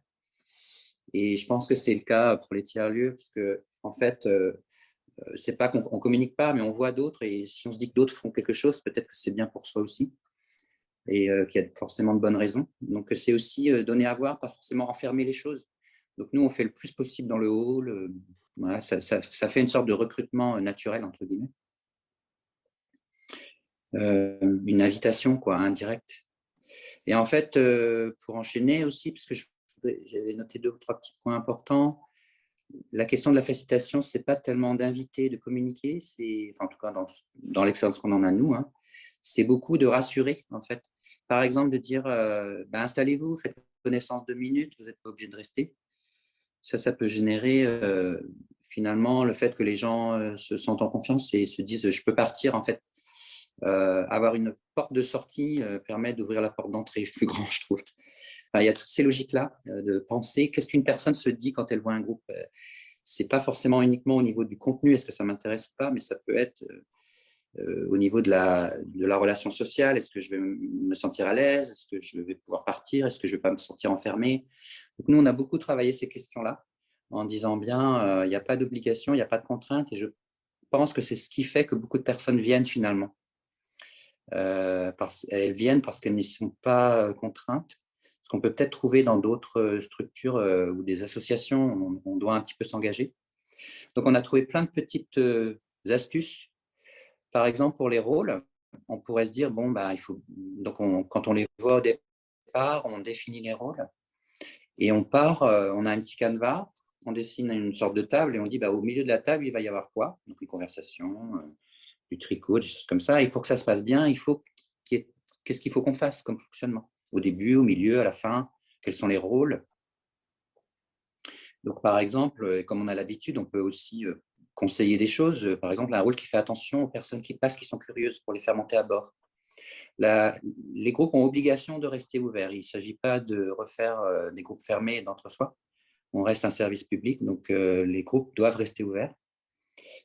Et je pense que c'est le cas pour les tiers-lieux, parce que en fait, c'est pas qu'on ne communique pas, mais on voit d'autres. Et si on se dit que d'autres font quelque chose, peut-être que c'est bien pour soi aussi. Et qu'il y a forcément de bonnes raisons. Donc, c'est aussi donner à voir, pas forcément enfermer les choses. Donc, nous, on fait le plus possible dans le hall. Voilà, ça fait une sorte de recrutement naturel, entre guillemets. Une invitation, quoi, indirecte. Et en fait, pour enchaîner aussi, parce que j'avais noté 2 ou 3 petits points importants, la question de la facilitation, ce n'est pas tellement d'inviter, de communiquer, en tout cas dans l'expérience qu'on en a, nous, hein, c'est beaucoup de rassurer, en fait. Par exemple, de dire, installez-vous, faites connaissance 2 minutes, vous n'êtes pas obligé de rester. Ça peut générer finalement le fait que les gens se sentent en confiance et se disent, je peux partir, en fait. Avoir une porte de sortie permet d'ouvrir la porte d'entrée plus grand, je trouve. Enfin, il y a toutes ces logiques-là de penser qu'est-ce qu'une personne se dit quand elle voit un groupe. C'est pas forcément uniquement au niveau du contenu, est-ce que ça m'intéresse ou pas, mais ça peut être au niveau de la relation sociale. Est-ce que je vais me sentir à l'aise? Est-ce que je vais pouvoir partir? Est-ce que je ne vais pas me sentir enfermé? Donc, nous, on a beaucoup travaillé ces questions-là en disant bien, il n'y a pas d'obligation, il n'y a pas de contrainte. Et je pense que c'est ce qui fait que beaucoup de personnes viennent finalement. Elles viennent parce qu'elles n'y sont pas contraintes. Ce qu'on peut peut-être trouver dans d'autres structures ou des associations, on doit un petit peu s'engager. Donc, on a trouvé plein de petites astuces. Par exemple, pour les rôles, on pourrait se dire, bon, bah, il faut. Donc, quand on les voit au départ, on définit les rôles et on part, on a un petit canevas, on dessine une sorte de table et on dit, bah, au milieu de la table, il va y avoir quoi? Donc, une conversation, du tricot, des choses comme ça. Et pour que ça se passe bien, qu'est-ce qu'il faut qu'on fasse comme fonctionnement? Au début, au milieu, à la fin, quels sont les rôles? Donc, par exemple, comme on a l'habitude, on peut aussi conseiller des choses. Par exemple, un rôle qui fait attention aux personnes qui passent, qui sont curieuses, pour les faire monter à bord. Les groupes ont obligation de rester ouverts. Il ne s'agit pas de refaire des groupes fermés d'entre-soi. On reste un service public, donc les groupes doivent rester ouverts.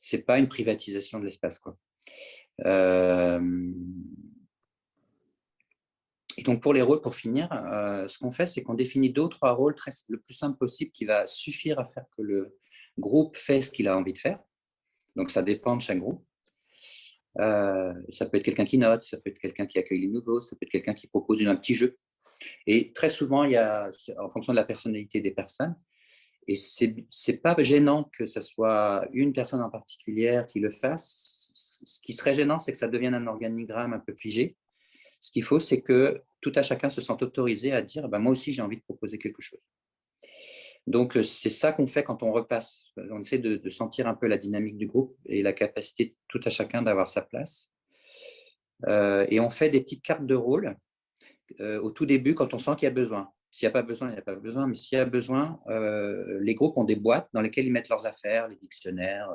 Ce n'est pas une privatisation de l'espace, quoi. Et donc, pour les rôles, pour finir, ce qu'on fait, c'est qu'on définit 2 ou 3 rôles le plus simple possible qui va suffire à faire que le groupe fait ce qu'il a envie de faire. Donc, ça dépend de chaque groupe. Ça peut être quelqu'un qui note, ça peut être quelqu'un qui accueille les nouveaux, ça peut être quelqu'un qui propose un petit jeu. Et très souvent, il y a, en fonction de la personnalité des personnes, et c'est pas gênant que ce soit une personne en particulier qui le fasse. Ce qui serait gênant, c'est que ça devienne un organigramme un peu figé. Ce qu'il faut, c'est que tout à chacun se sente autorisé à dire moi aussi, j'ai envie de proposer quelque chose. Donc, c'est ça qu'on fait quand on repasse. On essaie de sentir un peu la dynamique du groupe et la capacité de tout à chacun d'avoir sa place. Et on fait des petites cartes de rôle au tout début quand on sent qu'il y a besoin. S'il n'y a pas besoin, il n'y a pas besoin. Mais s'il y a besoin, les groupes ont des boîtes dans lesquelles ils mettent leurs affaires, les dictionnaires,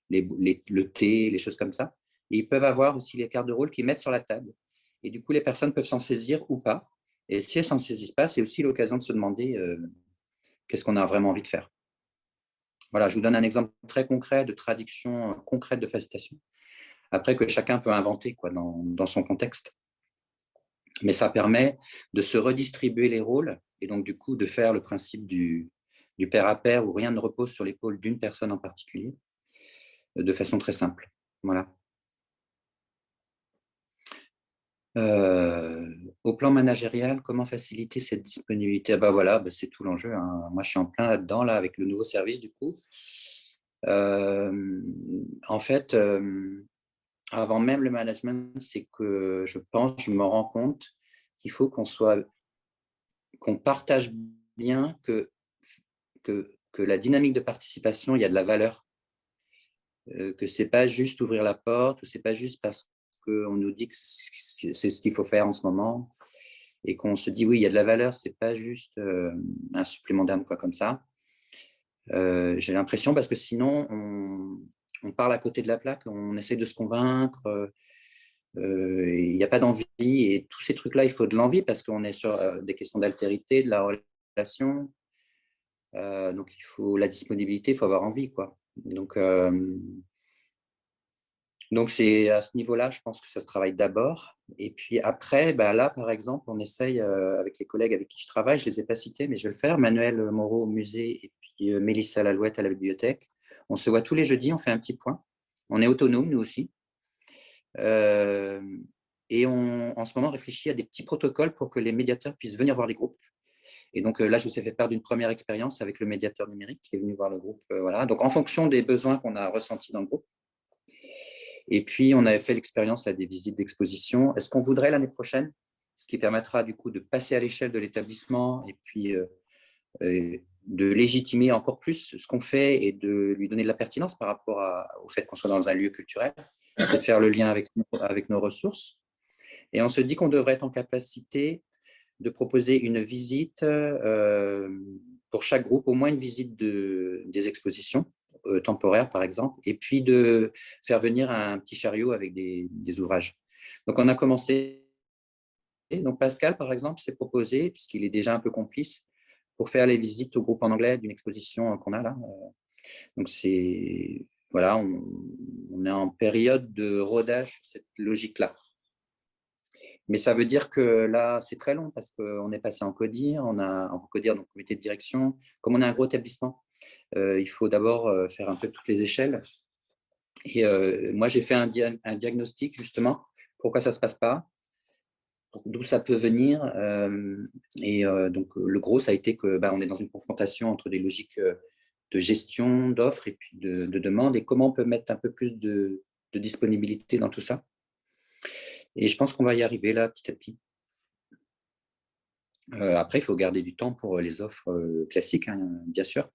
le thé, les choses comme ça. Et ils peuvent avoir aussi les cartes de rôle qu'ils mettent sur la table. Et du coup, les personnes peuvent s'en saisir ou pas. Et si elles ne s'en saisissent pas, c'est aussi l'occasion de se demander qu'est-ce qu'on a vraiment envie de faire. Voilà, je vous donne un exemple très concret de traduction concrète de facilitation. Après, que chacun peut inventer dans son contexte. Mais ça permet de se redistribuer les rôles et donc du coup de faire le principe du pair à pair où rien ne repose sur l'épaule d'une personne en particulier de façon très simple. Voilà. Au plan managérial, comment faciliter cette disponibilité? Voilà, c'est tout l'enjeu, hein. Moi, je suis en plein là-dedans, là, avec le nouveau service, du coup. En fait, avant même le management, c'est que je me rends compte qu'il faut qu'on partage bien que la dynamique de participation, il y a de la valeur. Que ce n'est pas juste ouvrir la porte, ou ce n'est pas juste parce qu'on nous dit que c'est ce qu'il faut faire en ce moment, et qu'on se dit oui, il y a de la valeur, ce n'est pas juste un supplément d'âme comme ça. J'ai l'impression, parce que sinon, on parle à côté de la plaque, on essaie de se convaincre, il n'y a pas d'envie, et tous ces trucs-là, il faut de l'envie, parce qu'on est sur des questions d'altérité, de la relation, donc il faut la disponibilité, il faut avoir envie, quoi. Donc, c'est à ce niveau-là, je pense que ça se travaille d'abord. Et puis après, là, par exemple, on essaye avec les collègues avec qui je travaille, je ne les ai pas cités, mais je vais le faire, Manuel Moreau au musée et puis Mélissa Lalouette à la bibliothèque. On se voit tous les jeudis, on fait un petit point. On est autonomes, nous aussi. Et en ce moment, on réfléchit à des petits protocoles pour que les médiateurs puissent venir voir les groupes. Et donc là, je vous ai fait part d'une première expérience avec le médiateur numérique qui est venu voir le groupe. Voilà. Donc, en fonction des besoins qu'on a ressentis dans le groupe. Et puis, on avait fait l'expérience des visites d'exposition. Est-ce qu'on voudrait l'année prochaine, ce qui permettra du coup de passer à l'échelle de l'établissement et puis de légitimer encore plus ce qu'on fait et de lui donner de la pertinence par rapport au fait qu'on soit dans un lieu culturel, c'est de faire le lien avec nos ressources. Et on se dit qu'on devrait être en capacité de proposer une visite pour chaque groupe, au moins une visite des expositions temporaires, par exemple, et puis de faire venir un petit chariot avec des ouvrages. Donc, on a commencé. Donc, Pascal, par exemple, s'est proposé, puisqu'il est déjà un peu complice, pour faire les visites au groupe en anglais d'une exposition qu'on a là. Donc, c'est voilà, on est en période de rodage sur cette logique-là. Mais ça veut dire que là, c'est très long parce qu'on est passé en CODIR, en CODIR, donc comité de direction. Comme on est un gros établissement, il faut d'abord faire un peu toutes les échelles. Et moi, j'ai fait un diagnostic, justement, pourquoi ça ne se passe pas, d'où ça peut venir. Donc, le gros, ça a été que on est dans une confrontation entre des logiques de gestion, d'offres et puis de demande, et comment on peut mettre un peu plus de disponibilité dans tout ça. Et je pense qu'on va y arriver là, petit à petit. Après, il faut garder du temps pour les offres classiques, hein, bien sûr.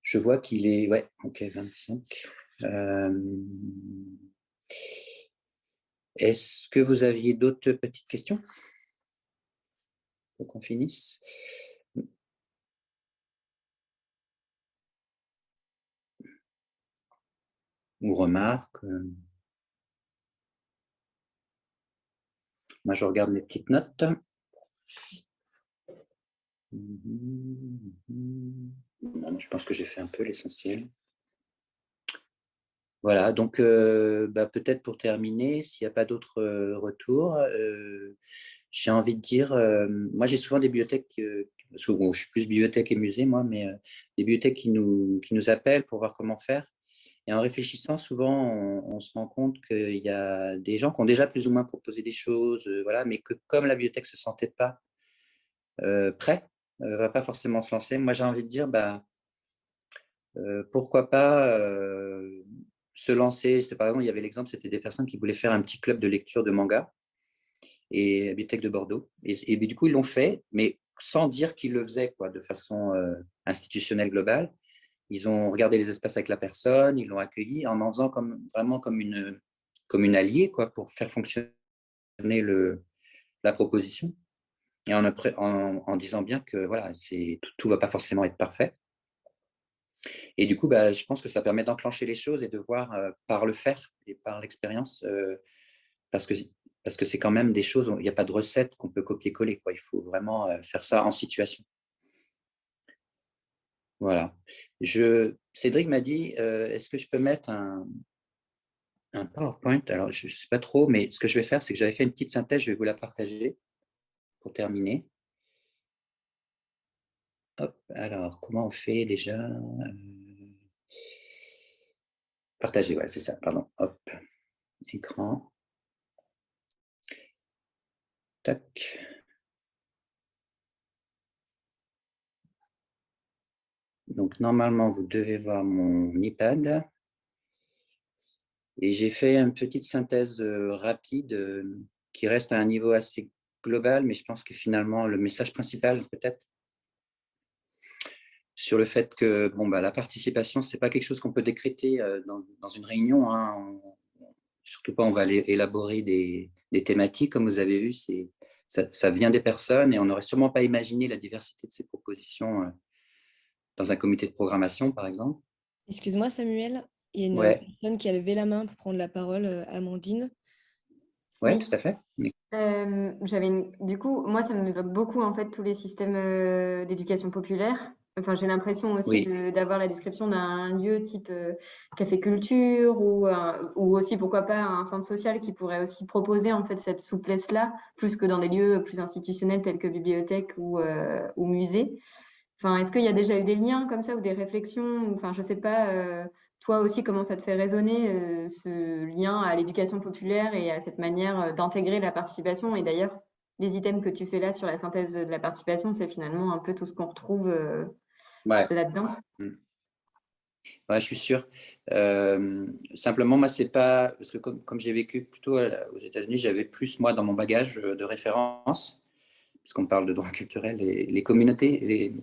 Je vois qu'il est, ouais, ok, 25. Est-ce que vous aviez d'autres petites questions pour qu'on finisse? Ou remarques? Moi, je regarde mes petites notes. Non, je pense que j'ai fait un peu l'essentiel. Voilà, donc peut-être pour terminer, s'il n'y a pas d'autres retours, j'ai envie de dire, moi j'ai souvent des bibliothèques, souvent, je suis plus bibliothèque et musée moi, mais des bibliothèques qui nous appellent pour voir comment faire. Et en réfléchissant, souvent, on se rend compte qu'il y a des gens qui ont déjà plus ou moins proposé des choses, voilà, mais que comme la bibliothèque ne se sentait pas prêt, ne va pas forcément se lancer. Moi, j'ai envie de dire, pourquoi pas se lancer. Par exemple, il y avait l'exemple, c'était des personnes qui voulaient faire un petit club de lecture de manga, et la bibliothèque de Bordeaux. Et du coup, ils l'ont fait, mais sans dire qu'ils le faisaient de façon institutionnelle globale. Ils ont regardé les espaces avec la personne, ils l'ont accueilli en faisant vraiment comme une alliée pour faire fonctionner la proposition. Et en disant bien que voilà, tout ne va pas forcément être parfait. Et du coup, je pense que ça permet d'enclencher les choses et de voir par le faire et par l'expérience, parce que c'est quand même des choses, il n'y a pas de recette qu'on peut copier-coller. Il faut vraiment faire ça en situation. Voilà. Cédric m'a dit, est-ce que je peux mettre un PowerPoint? Alors, je ne sais pas trop, mais ce que je vais faire, c'est que j'avais fait une petite synthèse, je vais vous la partager pour terminer. Hop, alors, comment on fait déjà? Partager, ouais, c'est ça, pardon. Hop, écran. Tac. Donc, normalement, vous devez voir mon iPad. Et j'ai fait une petite synthèse rapide qui reste à un niveau assez global, mais je pense que finalement, le message principal, peut-être, sur le fait que la participation, ce n'est pas quelque chose qu'on peut décréter dans une réunion. Hein. Surtout pas, on va aller élaborer des thématiques, comme vous avez vu, ça vient des personnes, et on n'aurait sûrement pas imaginé la diversité de ces propositions dans un comité de programmation, par exemple. Excuse-moi, Samuel, il y a une personne qui a levé la main pour prendre la parole, Amandine. Oui, Oui. tout à fait. Du coup, moi, ça m'évoque beaucoup en fait tous les systèmes d'éducation populaire. Enfin, j'ai l'impression aussi d'avoir la description d'un lieu type café culture ou aussi, pourquoi pas, un centre social qui pourrait aussi proposer en fait cette souplesse-là, plus que dans des lieux plus institutionnels tels que bibliothèque ou musée. Enfin, est-ce qu'il y a déjà eu des liens comme ça ou des réflexions? Enfin, je sais pas, toi aussi, comment ça te fait résonner ce lien à l'éducation populaire et à cette manière d'intégrer la participation? Et d'ailleurs, les items que tu fais là sur la synthèse de la participation, c'est finalement un peu tout ce qu'on retrouve là-dedans. Ouais, je suis sûr. Simplement, moi, c'est pas parce que comme j'ai vécu plutôt aux États-Unis, j'avais plus moi dans mon bagage de référence, puisqu'on parle de droit culturel, et les communautés,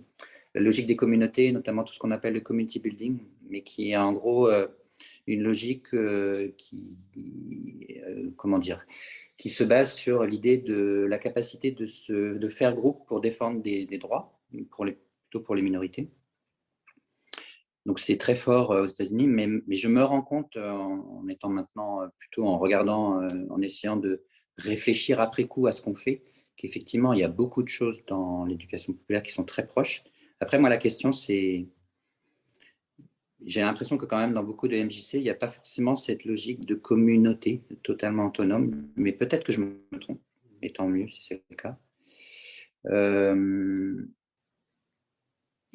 la logique des communautés, notamment tout ce qu'on appelle le community building, mais qui est en gros une logique qui se base sur l'idée de la capacité de faire groupe pour défendre des droits, plutôt pour les minorités. Donc, c'est très fort aux États-Unis, mais je me rends compte, en étant maintenant plutôt en regardant, en essayant de réfléchir après coup à ce qu'on fait, qu'effectivement, il y a beaucoup de choses dans l'éducation populaire qui sont très proches. Après, moi, la question, c'est... J'ai l'impression que quand même, dans beaucoup de MJC, il n'y a pas forcément cette logique de communauté totalement autonome, mais peut-être que je me trompe, et tant mieux si c'est le cas.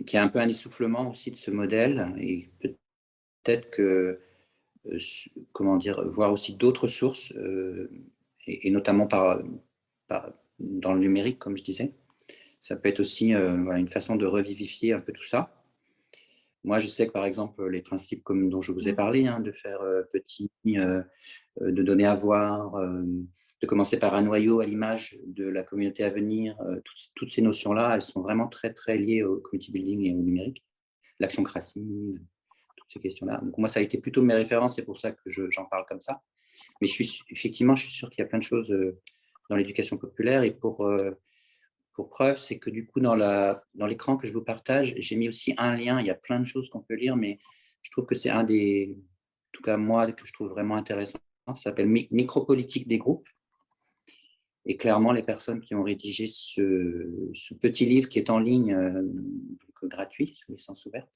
Qui a un peu un essoufflement aussi de ce modèle, et peut-être que, comment dire, voir aussi d'autres sources, et notamment dans le numérique, comme je disais. Ça peut être aussi voilà, une façon de revivifier un peu tout ça. Moi, je sais que, par exemple, les principes comme dont je vous ai parlé, hein, de faire petit, de donner à voir, de commencer par un noyau à l'image de la communauté à venir, toutes ces notions-là, elles sont vraiment très, très liées au community building et au numérique. L'actiocratie, toutes ces questions-là. Donc, moi, ça a été plutôt mes références, c'est pour ça que j'en parle comme ça. Mais effectivement, je suis sûr qu'il y a plein de choses dans l'éducation populaire. Et pour preuve, c'est que du coup, dans l'écran que je vous partage, j'ai mis aussi un lien. Il y a plein de choses qu'on peut lire, mais je trouve que c'est un des, en tout cas moi, que je trouve vraiment intéressant. Ça s'appelle Micropolitique des groupes. Et clairement, les personnes qui ont rédigé ce petit livre qui est en ligne, donc, gratuit, sous licence ouverte,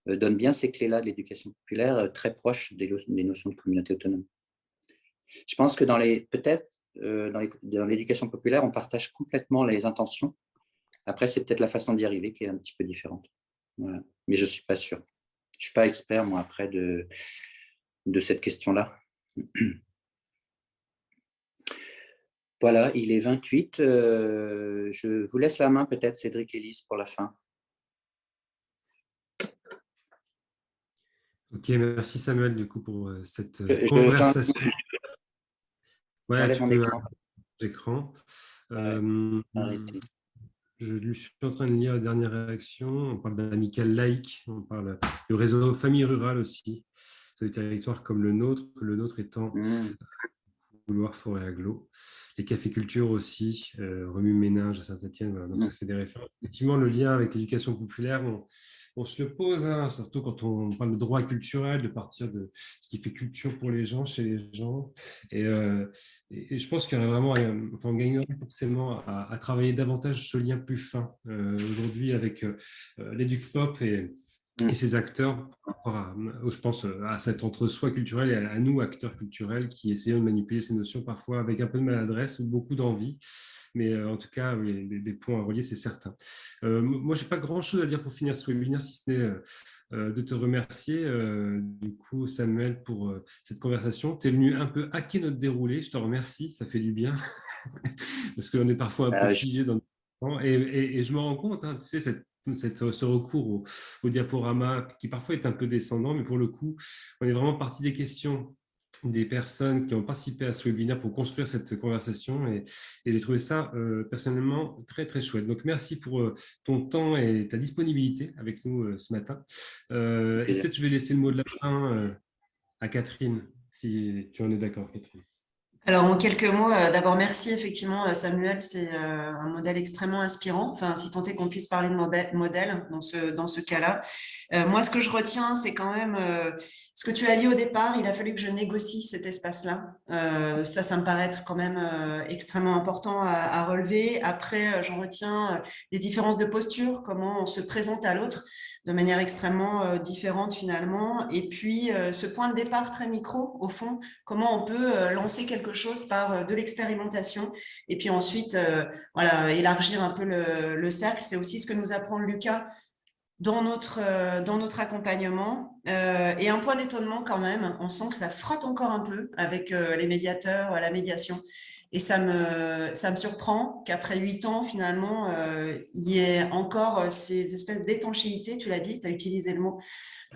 donnent bien ces clés-là de l'éducation populaire, très proches des notions de communauté autonome. Je pense que dans l'éducation populaire, on partage complètement les intentions. Après, c'est peut-être la façon d'y arriver qui est un petit peu différente. Voilà. Mais je ne suis pas sûr. Je ne suis pas expert, moi, après, de cette question-là. Voilà, il est 28. Je vous laisse la main, peut-être, Cédric et Lise, pour la fin. Ok, merci Samuel, du coup, pour cette conversation. J'enlève mon écran. Je suis en train de lire la dernière réaction. On parle d'amicale laïque, on parle du réseau famille rurale aussi, sur des territoires comme le nôtre étant Couloir Forêt Aglo. Les cafécultures aussi, Remue-Ménage à Saint-Étienne, voilà, donc ça fait des références. Effectivement, le lien avec l'éducation populaire, on se le pose, hein, surtout quand on parle de droit culturel, de partir de ce qui fait culture pour les gens, chez les gens. Et je pense qu'il y aurait vraiment, enfin, on gagnerait forcément à travailler davantage ce lien plus fin. Aujourd'hui, avec l'EducPop et ces acteurs, je pense à cet entre-soi culturel et à nous, acteurs culturels, qui essayons de manipuler ces notions parfois avec un peu de maladresse ou beaucoup d'envie. Mais en tout cas, oui, des points à relier, c'est certain. Moi, je n'ai pas grand-chose à dire pour finir ce webinaire, si ce n'est de te remercier, du coup, Samuel, pour cette conversation. Tu es venu un peu hacker notre déroulé. Je te remercie, ça fait du bien, parce qu'on est parfois un peu figé dans le temps. Et je me rends compte, hein, tu sais, ce recours au diaporama qui parfois est un peu descendant, mais pour le coup, on est vraiment parti des questions des personnes qui ont participé à ce webinaire pour construire cette conversation et j'ai trouvé ça personnellement très très chouette. Donc merci pour ton temps et ta disponibilité avec nous ce matin. Et peut-être je vais laisser le mot de la fin à Catherine, si tu en es d'accord, Catherine. Alors, en quelques mots, d'abord, merci effectivement, Samuel, c'est un modèle extrêmement inspirant, enfin, si tant est qu'on puisse parler de modèle dans ce cas-là. Moi, ce que je retiens, c'est quand même ce que tu as dit au départ, il a fallu que je négocie cet espace-là. Ça me paraît être quand même extrêmement important à relever. Après, j'en retiens des différences de posture, comment on se présente à l'autre de manière extrêmement différente finalement. Et puis, ce point de départ très micro, au fond, comment on peut lancer quelque chose par de l'expérimentation et puis ensuite, voilà, élargir un peu le cercle. C'est aussi ce que nous apprend Lucas dans notre accompagnement. Et un point d'étonnement quand même, on sent que ça frotte encore un peu avec les médiateurs, la médiation. Et ça me surprend qu'après 8 ans, finalement, il y ait encore ces espèces d'étanchéité, tu l'as dit, tu as utilisé le mot.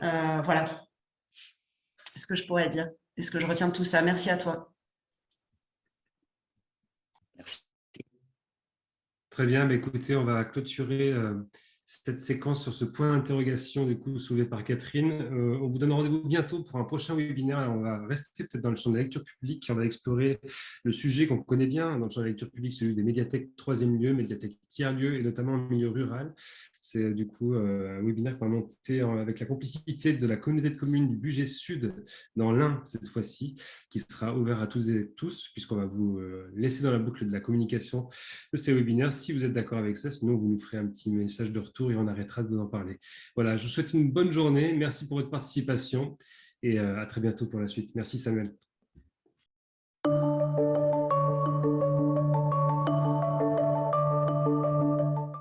Voilà ce que je pourrais dire et ce que je retiens de tout ça. Merci à toi. Merci. Très bien, mais écoutez, on va clôturer cette séquence sur ce point d'interrogation du coup soulevé par Catherine. On vous donne rendez-vous bientôt pour un prochain webinaire. On va rester peut-être dans le champ de la lecture publique. On va explorer le sujet qu'on connaît bien dans le champ de la lecture publique, celui des médiathèques troisième lieu, médiathèques tiers-lieu et notamment en milieu rural. C'est du coup un webinaire qu'on va monter avec la complicité de la communauté de communes du Bugey Sud dans l'Ain cette fois-ci, qui sera ouvert à tous et tous, puisqu'on va vous laisser dans la boucle de la communication de ces webinaires si vous êtes d'accord avec ça. Sinon, vous nous ferez un petit message de retour retour et on arrêtera de vous en parler. Voilà, je vous souhaite une bonne journée. Merci pour votre participation et à très bientôt pour la suite. Merci Samuel.